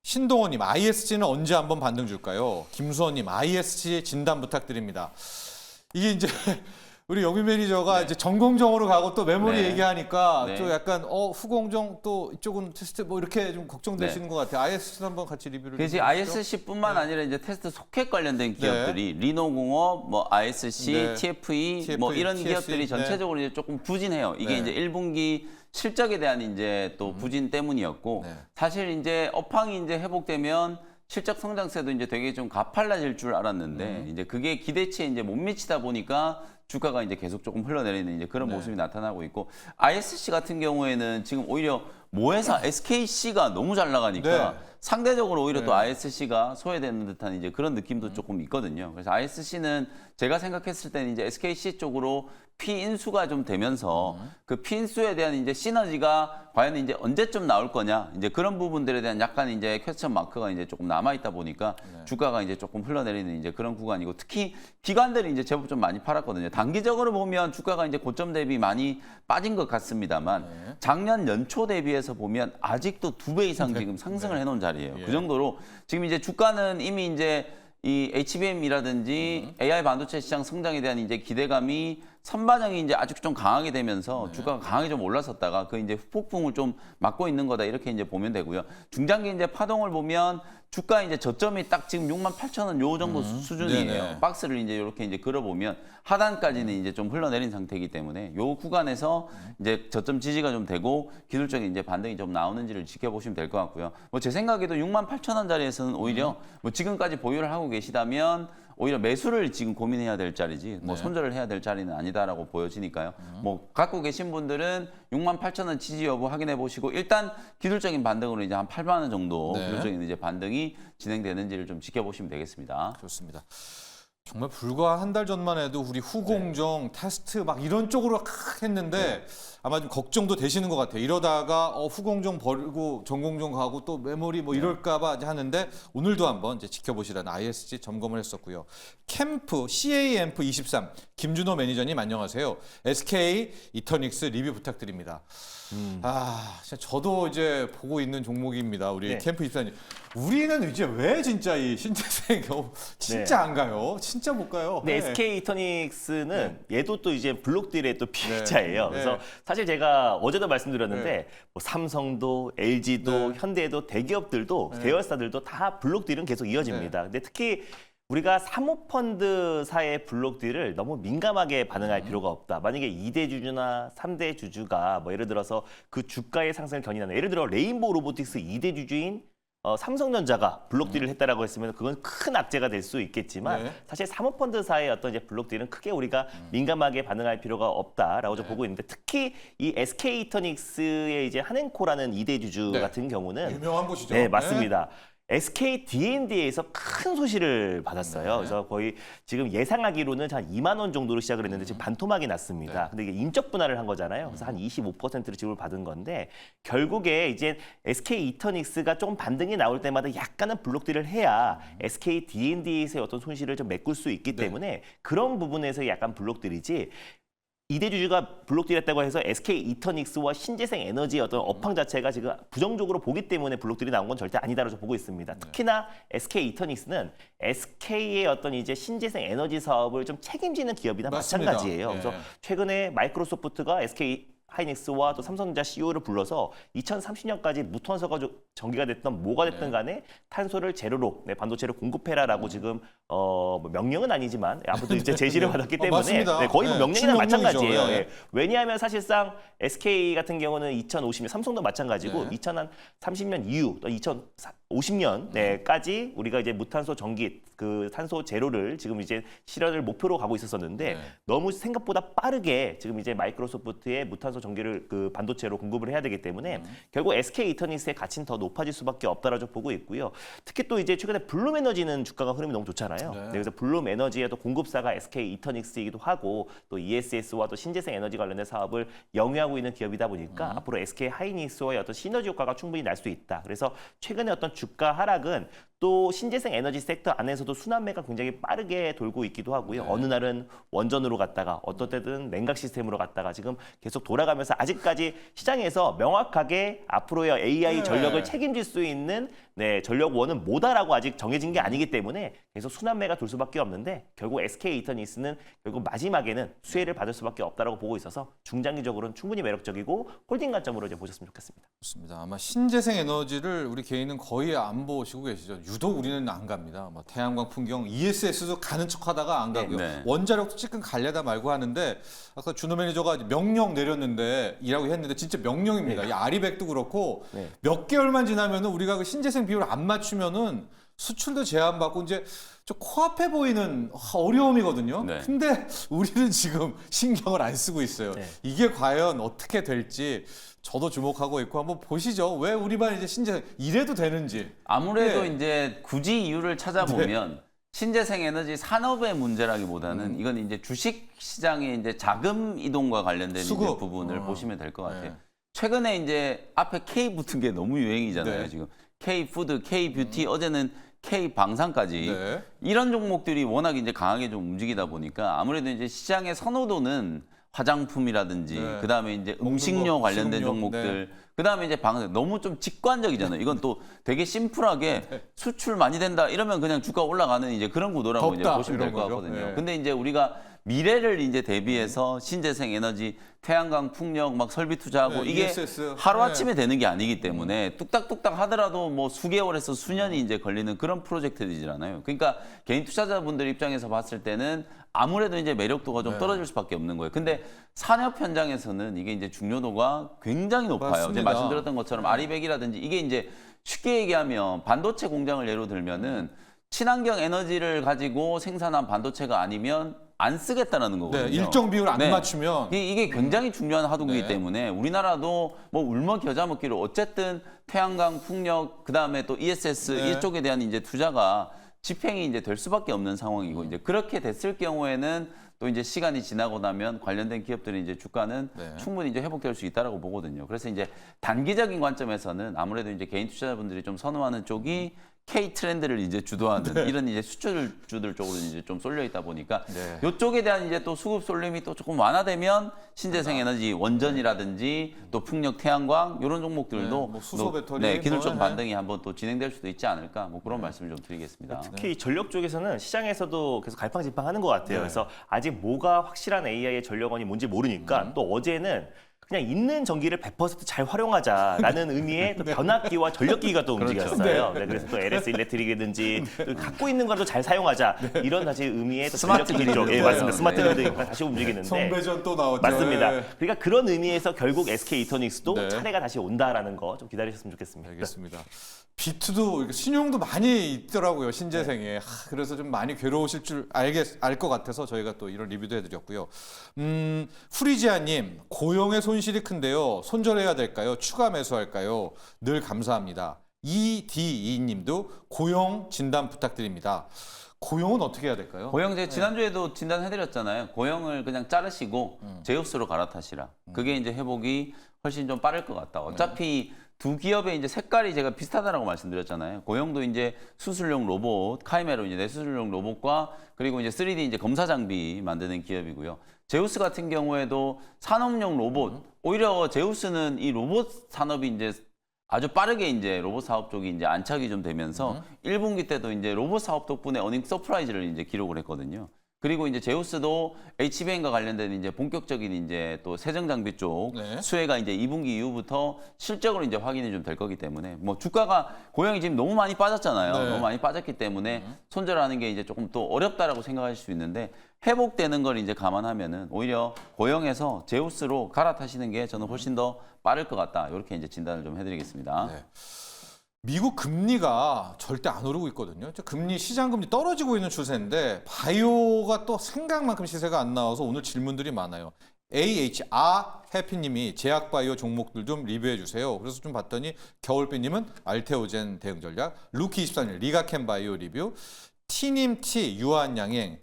A: 신동호님 ISG는 언제 한번 반등 줄까요? 김수원님 ISG 진단 부탁드립니다. 이게 이제 우리 영민 매니저가 이제 전공정으로 가고 또 메모리
B: 네.
A: 얘기하니까
B: 네.
A: 또 약간 후공정 또 이쪽은 테스트 뭐 이렇게 좀 걱정되시는 것 같아요. ISC도 한번 같이 리뷰를
B: 그래서
A: 좀 해주시죠.
B: ISC뿐만 아니라 이제 테스트 소켓 관련된
A: 네.
B: 기업들이 리노공업, 뭐 ISC,
A: 네.
B: TFE 뭐 이런
A: TSE,
B: 기업들이 전체적으로 이제 조금 부진해요. 이게
A: 네.
B: 이제 1분기 실적에 대한 이제 또 부진 때문이었고
A: 네.
B: 사실 이제 업황이 이제 회복되면 실적 성장세도 이제 되게 좀 가팔라질 줄 알았는데 이제 그게 기대치에 이제 못 미치다 보니까 주가가 이제 계속 조금 흘러내리는 이제 그런
A: 네.
B: 모습이 나타나고 있고 ISC 같은 경우에는 지금 오히려 모회사 SKC가 너무 잘 나가니까
A: 네.
B: 상대적으로 오히려
A: 네.
B: 또 ISC가 소외되는 듯한 이제 그런 느낌도 조금 있거든요. 그래서 ISC는 제가 생각했을 때는 이제 SKC 쪽으로 피인수가 좀 되면서 그 피인수에 대한 이제 시너지가 과연 이제 언제쯤 나올 거냐 이제 그런 부분들에 대한 약간 이제 퀘스천 마크가 이제 조금 남아 있다 보니까 주가가 이제 조금 흘러내리는 이제 그런 구간이고 특히 기관들이 이제 제법 좀 많이 팔았거든요. 단기적으로 보면 주가가 이제 고점 대비 많이 빠진 것 같습니다만 작년 연초 대비해서 보면 아직도 2배 이상 지금 상승을 해놓은 자리예요. 그 정도로 지금 이제 주가는 이미 이제 이 HBM이라든지 AI 반도체 시장 성장에 대한 이제 기대감이 선반영이 이제 아주 좀 강하게 되면서 주가가 강하게 좀 올랐었다가 그 이제 후폭풍을 좀 맞고 있는 거다 이렇게 이제 보면 되고요. 중장기 이제 파동을 보면 주가 이제 저점이 딱 지금 68,000원 요 정도 수준이에요.
A: 네네.
B: 박스를 이제 이렇게 이제 그려보면 하단까지는 이제 좀 흘러내린 상태이기 때문에 요 구간에서 이제 저점 지지가 좀 되고 기술적인 이제 반등이 좀 나오는지를 지켜보시면 될 것 같고요. 뭐 제 생각에도 68,000원 자리에서는 오히려 뭐 지금까지 보유를 하고 계시다면 오히려 매수를 지금 고민해야 될 자리지 뭐 손절을 해야 될 자리는 아니다라고 보여지니까요. 뭐 갖고 계신 분들은 68,000원 지지 여부 확인해 보시고 일단 기술적인 반등으로 이제 한 8만 원 정도
A: 네.
B: 기술적인 이제 반등이 진행되는지를 좀 지켜보시면 되겠습니다.
A: 좋습니다. 정말 불과 한 달 전만 해도 우리 후공정, 테스트 막 이런 쪽으로 했는데 아마 좀 걱정도 되시는 것 같아요. 이러다가 후공정 버리고 전공정 가고 또 메모리 뭐 이럴까봐 이제 하는데 오늘도 한번 이제 지켜보시라는 ISG 점검을 했었고요. 캠프 CAM프 23 김준호 매니저님 안녕하세요. SK 이터닉스 리뷰 부탁드립니다. 진짜 저도 이제 보고 있는 종목입니다. 우리
C: 네.
A: 캠프 24님. 우리는 이제 왜 진짜 이 신재생 진짜 안 가요? 진짜 못 가요.
C: 네, SK 이터닉스는 얘도 또 이제 블록딜의 또 피해자예요.
A: 네.
C: 그래서
A: 네.
C: 사실 제가 어제도 말씀드렸는데
A: 네.
C: 뭐 삼성도, LG도,
A: 네.
C: 현대도 대기업들도 계열사들도 다 블록딜은 계속 이어집니다. 근데 특히 우리가 사모펀드사의 블록딜을 너무 민감하게 반응할 필요가 없다. 만약에 2대 주주나 3대 주주가 뭐 예를 들어서 그 주가의 상승을 견인하는 예를 들어 레인보우 로보틱스 2대 주주인 삼성전자가 블록딜을 했다라고 했으면 그건 큰 악재가 될 수 있겠지만
A: 네.
C: 사실 사모펀드사의 어떤 이제 블록딜은 크게 우리가 민감하게 반응할 필요가 없다라고 좀 보고 있는데 특히 이 SK 이터닉스의 이제 한행코라는 2대 주주
A: 네.
C: 같은 경우는
A: 유명한 곳이죠.
C: 네, 맞습니다. SK D&D에서 큰 소식을 받았어요. 그래서 거의 지금 예상하기로는 한 2만 원 정도로 시작을 했는데 지금 반토막이 났습니다. 근데 이게 인적 분할을 한 거잖아요. 그래서 한 25%를 지급을 받은 건데 결국에 이제 SK 이터닉스가 조금 반등이 나올 때마다 약간은 블록딜을 해야 SK D&D에서의 어떤 손실을 좀 메꿀 수 있기 때문에 그런 부분에서 약간 블록딜이지 2대 주주가 블록딜했다고 해서 SK 이터닉스와 신재생 에너지의 어떤 업황 자체가 지금 부정적으로 보기 때문에 블록딜이 나온 건 절대 아니다라고 보고 있습니다. 특히나 SK 이터닉스는 SK의 어떤 이제 신재생 에너지 사업을 좀 책임지는 기업이나
A: 맞습니다.
C: 마찬가지예요.
A: 예.
C: 그래서 최근에 마이크로소프트가 SK 하이닉스와 또 삼성전자 CEO를 불러서 2030년까지 무탄소가 전기가 됐던 뭐가 됐든 간에 탄소를 제로로 반도체를 공급해라라고 지금 뭐 명령은 아니지만 앞으로 이제 제시를 받았기 때문에
A: 맞습니다.
C: 거의 뭐
A: 네,
C: 명령이나
A: 실명령이죠.
C: 마찬가지예요.
A: 네.
C: 예. 왜냐하면 사실상 SK 같은 경우는 2050년 삼성도 마찬가지고
A: 네.
C: 2030년 이후 또 2050년까지 우리가 이제 무탄소 전기 그 탄소 제로를 지금 이제 실현을 목표로 가고 있었었는데
A: 네.
C: 너무 생각보다 빠르게 지금 이제 마이크로소프트의 무탄소 전기를 그 반도체로 공급을 해야 되기 때문에 결국 SK 이터닉스의 가치는 더 높아질 수밖에 없다라고 보고 있고요. 특히 또 이제 최근에 블룸 에너지는 주가가 흐름이 너무 좋잖아요.
A: 네.
C: 네, 그래서 블룸 에너지의 또 공급사가 SK 이터닉스이기도 하고 또 ESS와 또 신재생 에너지 관련된 사업을 영위하고 있는 기업이다 보니까 앞으로 SK 하이닉스와의 어떤 시너지 효과가 충분히 날 수 있다. 그래서 최근에 어떤 주가 하락은 또 신재생 에너지 섹터 안에서도 순환매가 굉장히 빠르게 돌고 있기도 하고요.
A: 네.
C: 어느 날은 원전으로 갔다가 어떤 때는 냉각 시스템으로 갔다가 지금 계속 돌아가면서 아직까지 시장에서 명확하게 앞으로의 AI
A: 네.
C: 전력을 책임질 수 있는 네, 전력원은 뭐다라고 아직 정해진 게 아니기 때문에 계속 순환매가 돌 수밖에 없는데 결국 SK 이터닉스는 결국 마지막에는 수혜를 받을 수밖에 없다라고 보고 있어서 중장기적으로는 충분히 매력적이고 홀딩 관점으로 이제 보셨으면 좋겠습니다.
A: 좋습니다. 아마 신재생 에너지를 우리 개인은 거의 안 보시고 계시죠. 유독 우리는 안 갑니다. 뭐 태양광 풍경, ESS도 가는 척하다가 안 가고요.
B: 네.
A: 원자력도 찌끔 갈려다 말고 하는데 아까 준호 매니저가 명령 내렸는데 이라고 했는데 진짜 명령입니다. 이 아리백도 그렇고
C: 네.
A: 몇 개월만 지나면은 우리가 그 신재생 비율 안 맞추면은 수출도 제한받고 이제 좀 코앞에 보이는 어려움이거든요.
B: 네.
A: 근데 우리는 지금 신경을 안 쓰고 있어요.
C: 네.
A: 이게 과연 어떻게 될지 저도 주목하고 있고 한번 보시죠. 왜 우리만 이제 신재생 이래도 되는지.
B: 아무래도
A: 네.
B: 이제 굳이 이유를 찾아보면 신재생 에너지 산업의 문제라기보다는 이건 이제 주식 시장의 이제 자금 이동과 관련된 이제
A: 수급.
B: 부분을 보시면 될 것 같아요.
A: 네.
B: 최근에 이제 앞에 K 붙은 게 너무 유행이잖아요.
A: 네.
B: 지금 K 푸드, K 뷰티, 어제는 K 방산까지
A: 네.
B: 이런 종목들이 워낙 이제 강하게 좀 움직이다 보니까 아무래도 이제 시장의 선호도는 화장품이라든지
A: 네.
B: 그다음에 이제
A: 먹는
B: 음식료
A: 거,
B: 관련된
A: 식음료,
B: 종목들 그다음에 이제 방산 너무 좀 직관적이잖아요. 이건 또 되게 심플하게 수출 많이 된다 이러면 그냥 주가 올라가는 이제 그런 구도라고 이제
A: 덥다,
B: 보시면 될
A: 이런
B: 것
A: 거죠.
B: 같거든요.
A: 네.
B: 근데 이제 우리가 미래를 이제 대비해서 신재생 에너지, 태양광 풍력 막 설비 투자하고
A: 네,
B: 이게
A: ESS.
B: 하루아침에 되는 게 아니기 때문에 뚝딱뚝딱 하더라도 뭐 수개월에서 수년이 이제 걸리는 그런 프로젝트들이잖아요. 그러니까 개인 투자자분들 입장에서 봤을 때는 아무래도 이제 매력도가 좀
A: 네.
B: 떨어질 수밖에 없는 거예요. 근데 산업 현장에서는 이게 이제 중요도가 굉장히 높아요.
A: 맞습니다.
B: 제가 말씀드렸던 것처럼 아리백이라든지 이게 이제 쉽게 얘기하면 반도체 공장을 예로 들면은 친환경 에너지를 가지고 생산한 반도체가 아니면 안 쓰겠다라는 거거든요.
A: 네, 일정 비율 안
B: 네.
A: 맞추면
B: 이게 굉장히 중요한 하도기이기
A: 네.
B: 때문에 우리나라도 뭐 울먹 겨자 먹기로 어쨌든 태양광, 풍력, 그다음에 또 ESS
A: 네.
B: 이쪽에 대한 이제 투자가 집행이 이제 될 수밖에 없는 상황이고 이제 그렇게 됐을 경우에는 또 이제 시간이 지나고 나면 관련된 기업들의 이제 주가는
A: 네.
B: 충분히 이제 회복될 수 있다라고 보거든요. 그래서 이제 단기적인 관점에서는 아무래도 이제 개인 투자자분들이 좀 선호하는 쪽이 K 트렌드를 이제 주도하는 이런 이제 수출주들 쪽으로 이제 좀 쏠려 있다 보니까
A: 네.
B: 이쪽에 대한 이제 또 수급 쏠림이 또 조금 완화되면 신재생 에너지 원전이라든지 또 풍력 태양광 이런 종목들도
A: 네, 뭐 수소
B: 또,
A: 배터리
B: 네, 기술적
A: 뭐,
B: 반등이 한번 또 진행될 수도 있지 않을까 뭐 그런 말씀을 좀 드리겠습니다.
C: 특히 전력 쪽에서는 시장에서도 계속 갈팡질팡하는 것 같아요.
A: 네.
C: 그래서 아직 뭐가 확실한 AI의 전력원이 뭔지 모르니까 또 어제는 그냥 있는 전기를 100%잘 활용하자라는 의미의 또 변압기와 전력기가 또 움직였어요. 네, 그래서 또 LS 일렉트릭이든지 또 갖고 있는 거라도 잘 사용하자 이런 다시 의미의 또
B: 스마트
C: 전력기 쪽,
B: 그리드.
C: 맞습니다. 스마트
B: 네.
C: 그리드가 다시 움직이는데
A: 성배전 또 나왔죠.
C: 맞습니다.
A: 네.
C: 그러니까 그런 의미에서 결국 SK 이터닉스도
A: 네.
C: 차례가 다시 온다라는 거 좀 기다리셨으면 좋겠습니다.
A: 알겠습니다. 비트도 이렇게 신용도 많이 있더라고요, 신재생에. 그래서 좀 많이 괴로우실 줄 알 것 같아서 저희가 또 이런 리뷰도 해드렸고요. 후리지아님, 고용의 손실이 큰데요. 손절해야 될까요? 추가 매수할까요? 늘 감사합니다. EDE님도 고용 진단 부탁드립니다. 고용은 어떻게 해야 될까요?
B: 고영 제 지난주에도 진단해드렸잖아요. 고영을 그냥 자르시고 제우스로 갈아타시라. 그게 이제 회복이 훨씬 좀 빠를 것 같다. 어차피 두 기업의 이제 색깔이 제가 비슷하다라고 말씀드렸잖아요. 고영도 이제 수술용 로봇, 카이메로 이제 내수술용 로봇과 그리고 이제 3D 이제 검사 장비 만드는 기업이고요. 제우스 같은 경우에도 산업용 로봇. 오히려 제우스는 이 로봇 산업이 이제 아주 빠르게 이제 로봇 사업 쪽이 이제 안착이 좀 되면서 1분기 때도 이제 로봇 사업 덕분에 어닝 서프라이즈를 이제 기록을 했거든요. 그리고 이제 제우스도 HBM과 관련된 이제 본격적인 이제 또 세정 장비 쪽
A: 네.
B: 수혜가 이제 2분기 이후부터 실적으로 이제 확인이 좀 될 거기 때문에 뭐 주가가 고영이 지금 너무 많이 빠졌잖아요.
A: 네.
B: 너무 많이 빠졌기 때문에 손절하는 게 이제 조금 또 어렵다라고 생각하실 수 있는데 회복되는 걸 이제 감안하면은 오히려 고영에서 제우스로 갈아타시는 게 저는 훨씬 더 빠를 것 같다. 이렇게 이제 진단을 좀 해드리겠습니다.
A: 네. 미국 금리가 절대 안 오르고 있거든요. 금리 시장 금리 떨어지고 있는 추세인데 바이오가 또 생각만큼 시세가 안 나와서 오늘 질문들이 많아요. 해피님이 제약 바이오 종목들 좀 리뷰해 주세요. 그래서 좀 봤더니 겨울비님은 알테오젠 대응 전략, 루키 24님 리가캠 바이오 리뷰, T님 T 유한양행,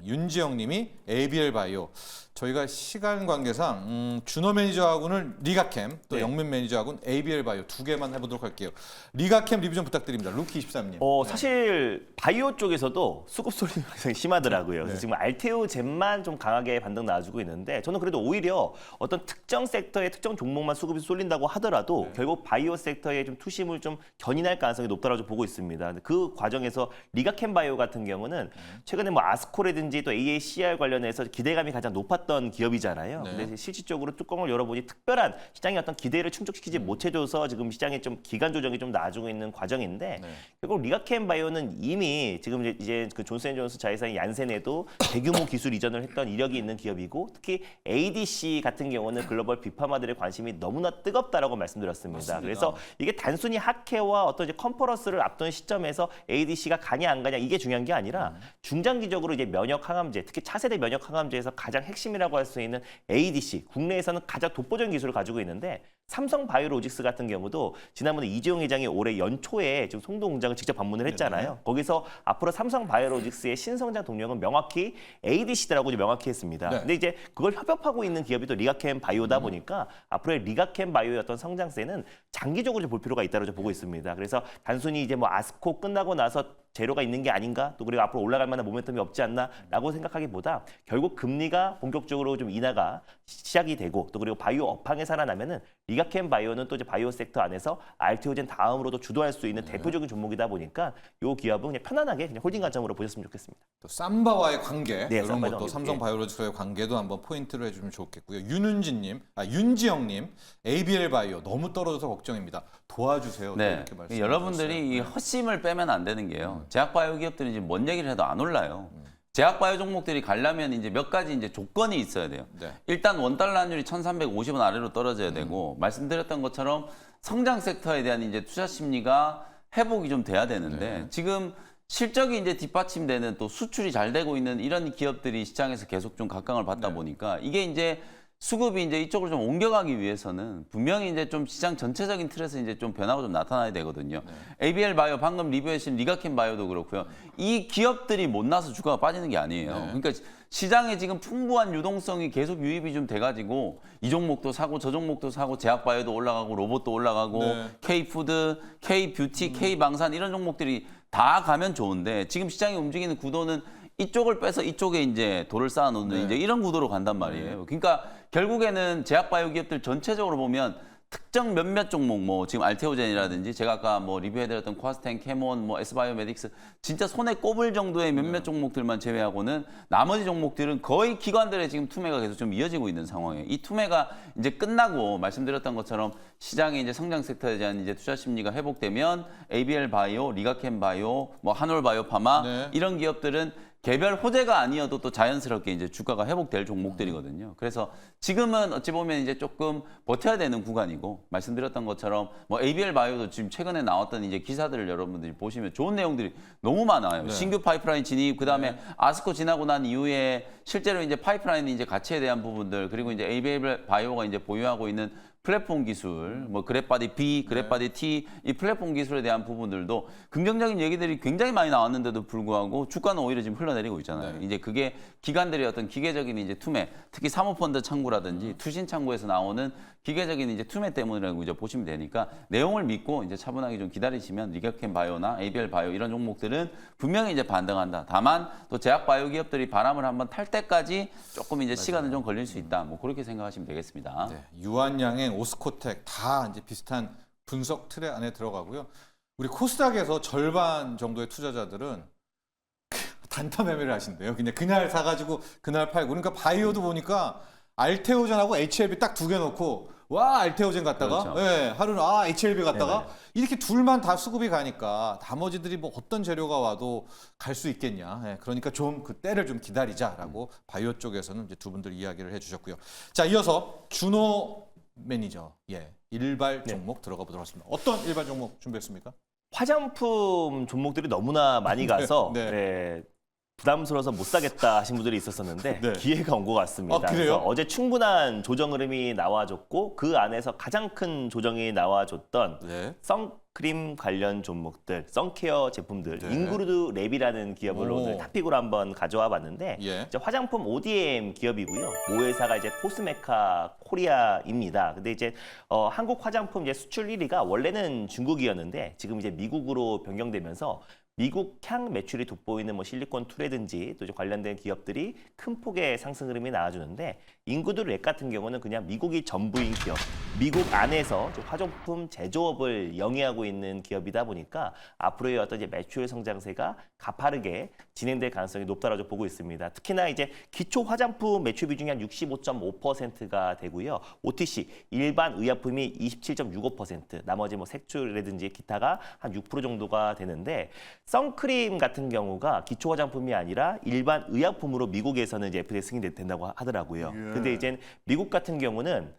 A: 윤지영님이 ABL 바이오. 저희가 시간 관계상 준호 매니저하고는 리가캠, 또
C: 네.
A: 영민 매니저하고는 ABL 바이오 두 개만 해보도록 할게요. 리가캠 리뷰 좀 부탁드립니다. 루키 23님.
C: 사실 바이오 쪽에서도 수급 쏠림이 굉장히 심하더라고요. 그래서 지금 알테오젠만 좀 강하게 반등 나와주고 있는데 저는 그래도 오히려 어떤 특정 섹터의 특정 종목만 수급이 쏠린다고 하더라도 결국 바이오 섹터의 좀 투심을 좀 견인할 가능성이 높다고 보고 있습니다. 근데 그 과정에서 리가캠 바이오 같은 경우는 최근에 뭐 아스코라든지 또 AACR 관련해서 기대감이 가장 높았던 기업이잖아요.
A: 네.
C: 근데 실질적으로 뚜껑을 열어보니 특별한 시장의 어떤 기대를 충족시키지 못해줘서 지금 시장에 좀 기간 조정이 좀 나아지고 있는 과정인데
A: 네.
C: 결국 리가캠 바이오는 이미 지금 이제 그 존슨앤존슨 자회사인 얀센에도 대규모 기술 이전을 했던 이력이 있는 기업이고 특히 ADC 같은 경우는 글로벌 빅파마들의 관심이 너무나 뜨겁다라고 말씀드렸습니다.
A: 맞습니다.
C: 그래서 이게 단순히 학회와 어떤 이제 컨퍼런스를 앞둔 시점에서 ADC가 가냐 안 가냐 이게 중요한 게 아니라 중장기적으로 이제 면역 항암제, 특히 차세대 면역 항암제에서 가장 핵심이라고 할 수 있는 ADC, 국내에서는 가장 독보적인 기술을 가지고 있는데 삼성 바이오로직스 같은 경우도 지난번에 이재용 회장이 올해 연초에 지금 송도 공장을 직접 방문을 했잖아요. 거기서 앞으로 삼성 바이오로직스의 신성장 동력은 명확히 ADC라고 명확히 했습니다.
A: 네.
C: 근데 이제 그걸 협업하고 있는 기업이 또 리가캠 바이오다 보니까 앞으로의 리가캠 바이오의 어떤 성장세는 장기적으로 좀 볼 필요가 있다고 좀 보고 있습니다. 그래서 단순히 이제 뭐 아스코 끝나고 나서 재료가 있는 게 아닌가 또 그리고 앞으로 올라갈 만한 모멘텀이 없지 않나라고 생각하기보다 결국 금리가 본격적으로 좀 인하가 시작이 되고 또 그리고 바이오 업황에 살아나면은 리가캠 바이오는 또 이제 바이오 섹터 안에서 알테오젠 다음으로도 주도할 수 있는 대표적인 종목이다 보니까 이 기업은 그냥 편안하게 그냥 홀딩 관점으로 보셨으면 좋겠습니다.
A: 또 삼바와의 관계,
C: 네,
A: 이런
C: 삼바의
A: 것도
C: 관계.
A: 삼성
C: 예.
A: 바이오로직스와의 관계도 한번 포인트로 해주면 좋겠고요. 윤지영님, ABL 바이오 너무 떨어져서 걱정입니다. 도와주세요. 또
B: 네,
A: 이렇게 말씀.
B: 여러분들이 이 헛심을 빼면 안 되는 게요. 제약바이오 기업들이 이제 뭔 얘기를 해도 안 올라요. 제약바이오 종목들이 가려면 이제 몇 가지 이제 조건이 있어야 돼요.
A: 네.
B: 일단 원달러 환율이 1,350원 아래로 떨어져야 되고 말씀드렸던 것처럼 성장 섹터에 대한 이제 투자 심리가 회복이 좀 돼야 되는데 지금 실적이 이제 뒷받침되는 또 수출이 잘 되고 있는 이런 기업들이 시장에서 계속 좀 각광을 받다 보니까 이게 이제 수급이 이제 이쪽으로 좀 옮겨가기 위해서는 분명히 이제 좀 시장 전체적인 틀에서 이제 좀 변화가 좀 나타나야 되거든요. ABL 바이오 방금 리뷰해주신 리가캠 바이오도 그렇고요. 이 기업들이 못 나서 주가가 빠지는 게 아니에요. 그러니까 시장에 지금 풍부한 유동성이 계속 유입이 좀 돼가지고 이 종목도 사고 저 종목도 사고 제약바이오도 올라가고 로봇도 올라가고 K푸드, K뷰티, K방산 이런 종목들이 다 가면 좋은데 지금 시장이 움직이는 구도는 이쪽을 빼서 이쪽에 이제 돌을 쌓아놓는 이제 이런 구도로 간단 말이에요. 그러니까 결국에는 제약바이오 기업들 전체적으로 보면 특정 몇몇 종목, 뭐 지금 알테오젠이라든지 제가 아까 뭐 리뷰해드렸던 코아스텐, 캐몬, 뭐 S바이오메딕스 진짜 손에 꼽을 정도의 몇몇 종목들만 제외하고는 나머지 종목들은 거의 기관들의 지금 투매가 계속 좀 이어지고 있는 상황이에요. 이 투매가 이제 끝나고 말씀드렸던 것처럼 시장의 이제 성장 섹터에 대한 이제 투자 심리가 회복되면 ABL 바이오, 리가캠 바이오, 뭐 한올 바이오 파마 이런 기업들은 개별 호재가 아니어도 또 자연스럽게 이제 주가가 회복될 종목들이거든요. 그래서 지금은 어찌 보면 이제 조금 버텨야 되는 구간이고 말씀드렸던 것처럼 뭐 ABL 바이오도 지금 최근에 나왔던 이제 기사들을 여러분들이 보시면 좋은 내용들이 너무 많아요. 신규 파이프라인 진입, 그다음에 아스코 지나고 난 이후에 실제로 이제 파이프라인 이제 가치에 대한 부분들 그리고 이제 ABL 바이오가 이제 보유하고 있는 플랫폼 기술, 뭐 그랩바디 B, 그랩바디 T 이 플랫폼 기술에 대한 부분들도 긍정적인 얘기들이 굉장히 많이 나왔는데도 불구하고 주가는 오히려 지금 흘러내리고 있잖아요. 이제 그게 기관들의 어떤 기계적인 이제 투매, 특히 사모펀드 창구라든지 투신 창구에서 나오는 기계적인 이제 투매 때문이라고 이제 보시면 되니까 내용을 믿고 이제 차분하게 좀 기다리시면 리가캠 바이오나 ABL 바이오 이런 종목들은 분명히 이제 반등한다. 다만 또 제약 바이오 기업들이 바람을 한번 탈 때까지 조금 이제 시간은 좀 걸릴 수 있다. 뭐 그렇게 생각하시면 되겠습니다.
A: 네, 유한양행, 오스코텍 다 이제 비슷한 분석 틀에 안에 들어가고요. 우리 코스닥에서 절반 정도의 투자자들은 단타 매매를 하신대요. 그날 사가지고 그날 팔고. 그러니까 바이오도 보니까 알테오젠하고 HLB 딱 두 개 놓고 와 알테오젠 갔다가
B: 그렇죠.
A: 예, 하루는 HLB 갔다가 이렇게 둘만 다 수급이 가니까 나머지들이 뭐 어떤 재료가 와도 갈 수 있겠냐. 예, 그러니까 좀 그 때를 좀 기다리자라고 바이오 쪽에서는 이제 두 분들 이야기를 해주셨고요. 자, 이어서 준호 매니저 일발 종목 들어가 보도록 하겠습니다. 어떤 일발 종목 준비했습니까?
C: 화장품 종목들이 너무나 많이 가서
A: 네.
C: 부담스러워서 못 사겠다 하신 분들이 있었었는데
A: 네.
C: 기회가 온 것 같습니다.
A: 아, 그래요?
C: 그래서 어제 충분한 조정 흐름이 나와줬고 그 안에서 가장 큰 조정이 나와줬던
A: 네.
C: 선크림 관련 종목들, 선케어 제품들,
A: 네.
C: 잉그루드 랩이라는 기업을
A: 오.
C: 오늘 탑픽으로 한번 가져와 봤는데
A: 예.
C: 이제 화장품 ODM 기업이고요. 모회사가 이제 코스메카 코리아입니다. 근데 이제 한국 화장품 이제 수출 1위가 원래는 중국이었는데 지금 이제 미국으로 변경되면서 미국 향 매출이 돋보이는 뭐 실리콘2라든지 또 이제 관련된 기업들이 큰 폭의 상승 흐름이 나와주는데 잉그루드 랩 같은 경우는 그냥 미국이 전부인 기업, 미국 안에서 좀 화장품 제조업을 영위하고 있는 기업이다 보니까 앞으로의 어떤 이제 매출 성장세가 가파르게 진행될 가능성이 높다라고 보고 있습니다. 특히나 이제 기초 화장품 매출 비중이 한 65.5%가 되고요. OTC 일반 의약품이 27.65%, 나머지 뭐 색조라든지 기타가 한 6% 정도가 되는데 선크림 같은 경우가 기초 화장품이 아니라 일반 의약품으로 미국에서는 이제 FDA 승인된다고 하더라고요. 근데 이제 미국 같은 경우는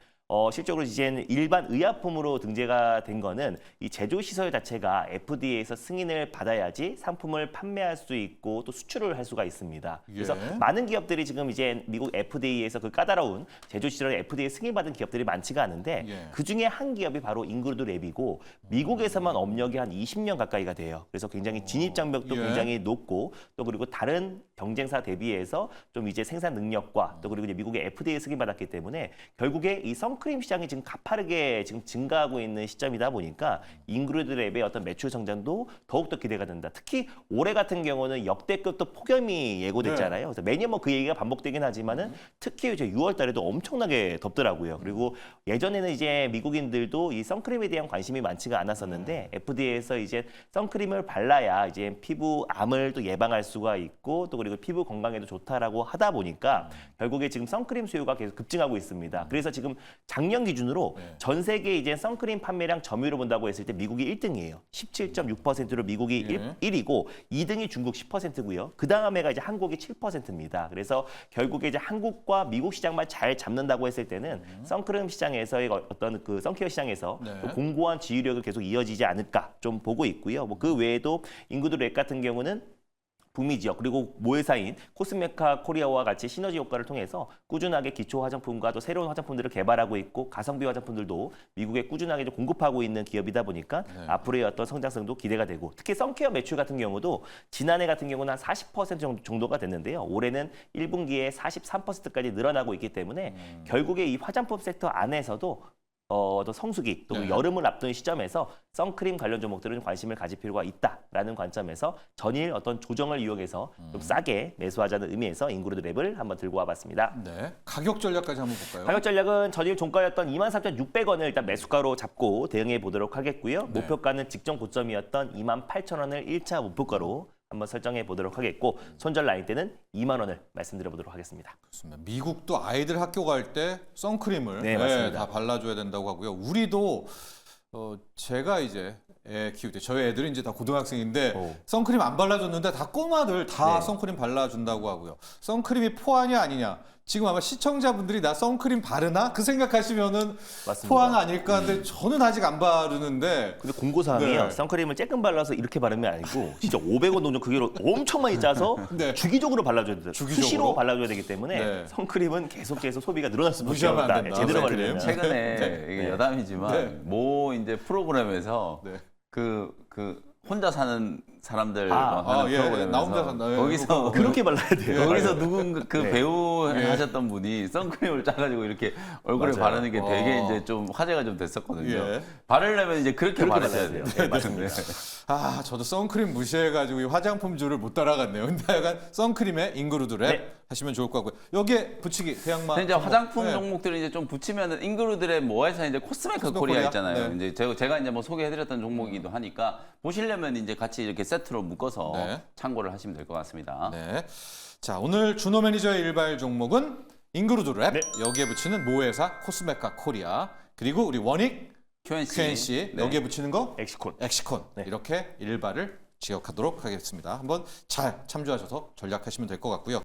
C: 실적으로 이제 일반 의약품으로 등재가 된 거는 이 제조 시설 자체가 FDA에서 승인을 받아야지 상품을 판매할 수 있고 또 수출을 할 수가 있습니다. 그래서 많은 기업들이 지금 이제 미국 FDA에서 그 까다로운 제조 시설에 FDA 승인받은 기업들이 많지가 않은데 그 중에 한 기업이 바로 잉그루드 랩이고 미국에서만 업력이 한 20년 가까이가 돼요. 그래서 굉장히 진입 장벽도 굉장히 높고 또 그리고 다른 경쟁사 대비해서 좀 이제 생산 능력과 또 그리고 이제 미국의 FDA 승인받았기 때문에 결국에 이 선크림 시장이 지금 가파르게 지금 증가하고 있는 시점이다 보니까 잉그루드 랩의 어떤 매출 성장도 더욱더 기대가 된다. 특히 올해 같은 경우는 역대급 또 폭염이 예고됐잖아요. 그래서 매년 뭐 그 얘기가 반복되긴 하지만은 특히 이제 6월 달에도 엄청나게 덥더라고요. 그리고 예전에는 이제 미국인들도 이 선크림에 대한 관심이 많지가 않았었는데 FDA에서 이제 선크림을 발라야 이제 피부 암을 또 예방할 수가 있고 또 그리고 피부 건강에도 좋다라고 하다 보니까 결국에 지금 선크림 수요가 계속 급증하고 있습니다. 그래서 지금 작년 기준으로 전 세계 이제 선크림 판매량 점유율을 본다고 했을 때 미국이 1등이에요. 17.6%로 미국이 1위고 2등이 중국 10%고요. 그 다음에가 이제 한국이 7%입니다. 그래서 결국에 이제 한국과 미국 시장만 잘 잡는다고 했을 때는 선크림 시장에서의 어떤 그 선케어 시장에서 또 공고한 지휘력을 계속 이어지지 않을까 좀 보고 있고요. 뭐 그 외에도 잉그루드 랩 같은 경우는 북미 지역 그리고 모회사인 코스메카 코리아와 같이 시너지 효과를 통해서 꾸준하게 기초 화장품과 또 새로운 화장품들을 개발하고 있고 가성비 화장품들도 미국에 꾸준하게 좀 공급하고 있는 기업이다 보니까 앞으로의 어떤 성장성도 기대가 되고 특히 선케어 매출 같은 경우도 지난해 같은 경우는 한 40% 정도가 됐는데요. 올해는 1분기에 43%까지 늘어나고 있기 때문에 결국에 이 화장품 섹터 안에서도 또 성수기 또 여름을 앞둔 시점에서 선크림 관련 종목들은 관심을 가질 필요가 있다라는 관점에서 전일 어떤 조정을 이용해서 좀 싸게 매수하자는 의미에서 잉그루드 랩을 한번 들고 와봤습니다.
A: 네. 가격 전략까지 한번 볼까요?
C: 가격 전략은 전일 종가였던 23,600원을 일단 매수가로 잡고 대응해 보도록 하겠고요. 목표가는 직전 고점이었던 28,000원을 1차 목표가로 한번 설정해 보도록 하겠고 손절 라인 때는 2만 원을 말씀드려 보도록 하겠습니다.
A: 그렇습니다. 미국도 아이들 학교 갈 때 선크림을
C: 네, 맞습니다.
A: 다 발라줘야 된다고 하고요. 우리도 제가 이제 애 키울 때 저희 애들이 이제 다 고등학생인데 선크림 안 발라줬는데 다 꼬마들 다 선크림 발라준다고 하고요. 선크림이 포화냐 아니냐. 지금 아마 시청자분들이 나 선크림 바르나? 그 생각하시면은
C: 맞습니다.
A: 포화가 아닐까 하는데 저는 아직 안 바르는데
C: 근데 공고사항이요. 선크림을 쬐끔 발라서 이렇게 바르면 아니고 진짜 500원 정도 그게로 엄청 많이 짜서 주기적으로 발라줘야 돼요. 수시로 발라줘야 되기 때문에 선크림은 계속 소비가 늘어날 수밖에
A: 무시하면 안
C: 없다.
A: 된다.
C: 제대로
A: 선크림.
C: 바르면.
B: 최근에 이게 여담이지만 모 이제 프로그램에서 그 혼자 사는 사람들 하는 프로그램에서
A: 나 혼자 산다.
B: 거기서
C: 그렇게 발라야 돼요.
B: 거기서 누군가 그 배우 하셨던 분이 선크림을 짜가지고 이렇게 얼굴에
C: 맞아요.
B: 바르는 게 되게 이제 좀 화제가 좀 됐었거든요. 바르려면 이제 그렇게 바르셔야 돼요.
C: 네, 맞습니다.
A: 저도 선크림 무시해가지고 이 화장품주를 못 따라갔네요. 근데 약간 선크림에 잉그루드 랩 하시면 좋을 것 같고요. 여기에 붙이기 대형마.
B: 근데 이제 화장품 종목들을 이제 좀 붙이면은 잉그루드의 모아서 이제 코스메카 코리아 있잖아요. 이제 제가 이제 뭐 소개해드렸던 종목이기도 하니까 보시려면 이제 같이 이렇게 세트로 묶어서 참고를 하시면 될 것 같습니다.
A: 네. 자, 오늘 준호 매니저의 일발 종목은 잉그루드 랩, 여기에 붙이는 모회사 코스메카 코리아, 그리고 우리 원익 QNC 여기에 붙이는 거 엑시콘 이렇게 일발을 지역하도록 하겠습니다. 한번 잘 참조하셔서 전략하시면 될 것 같고요.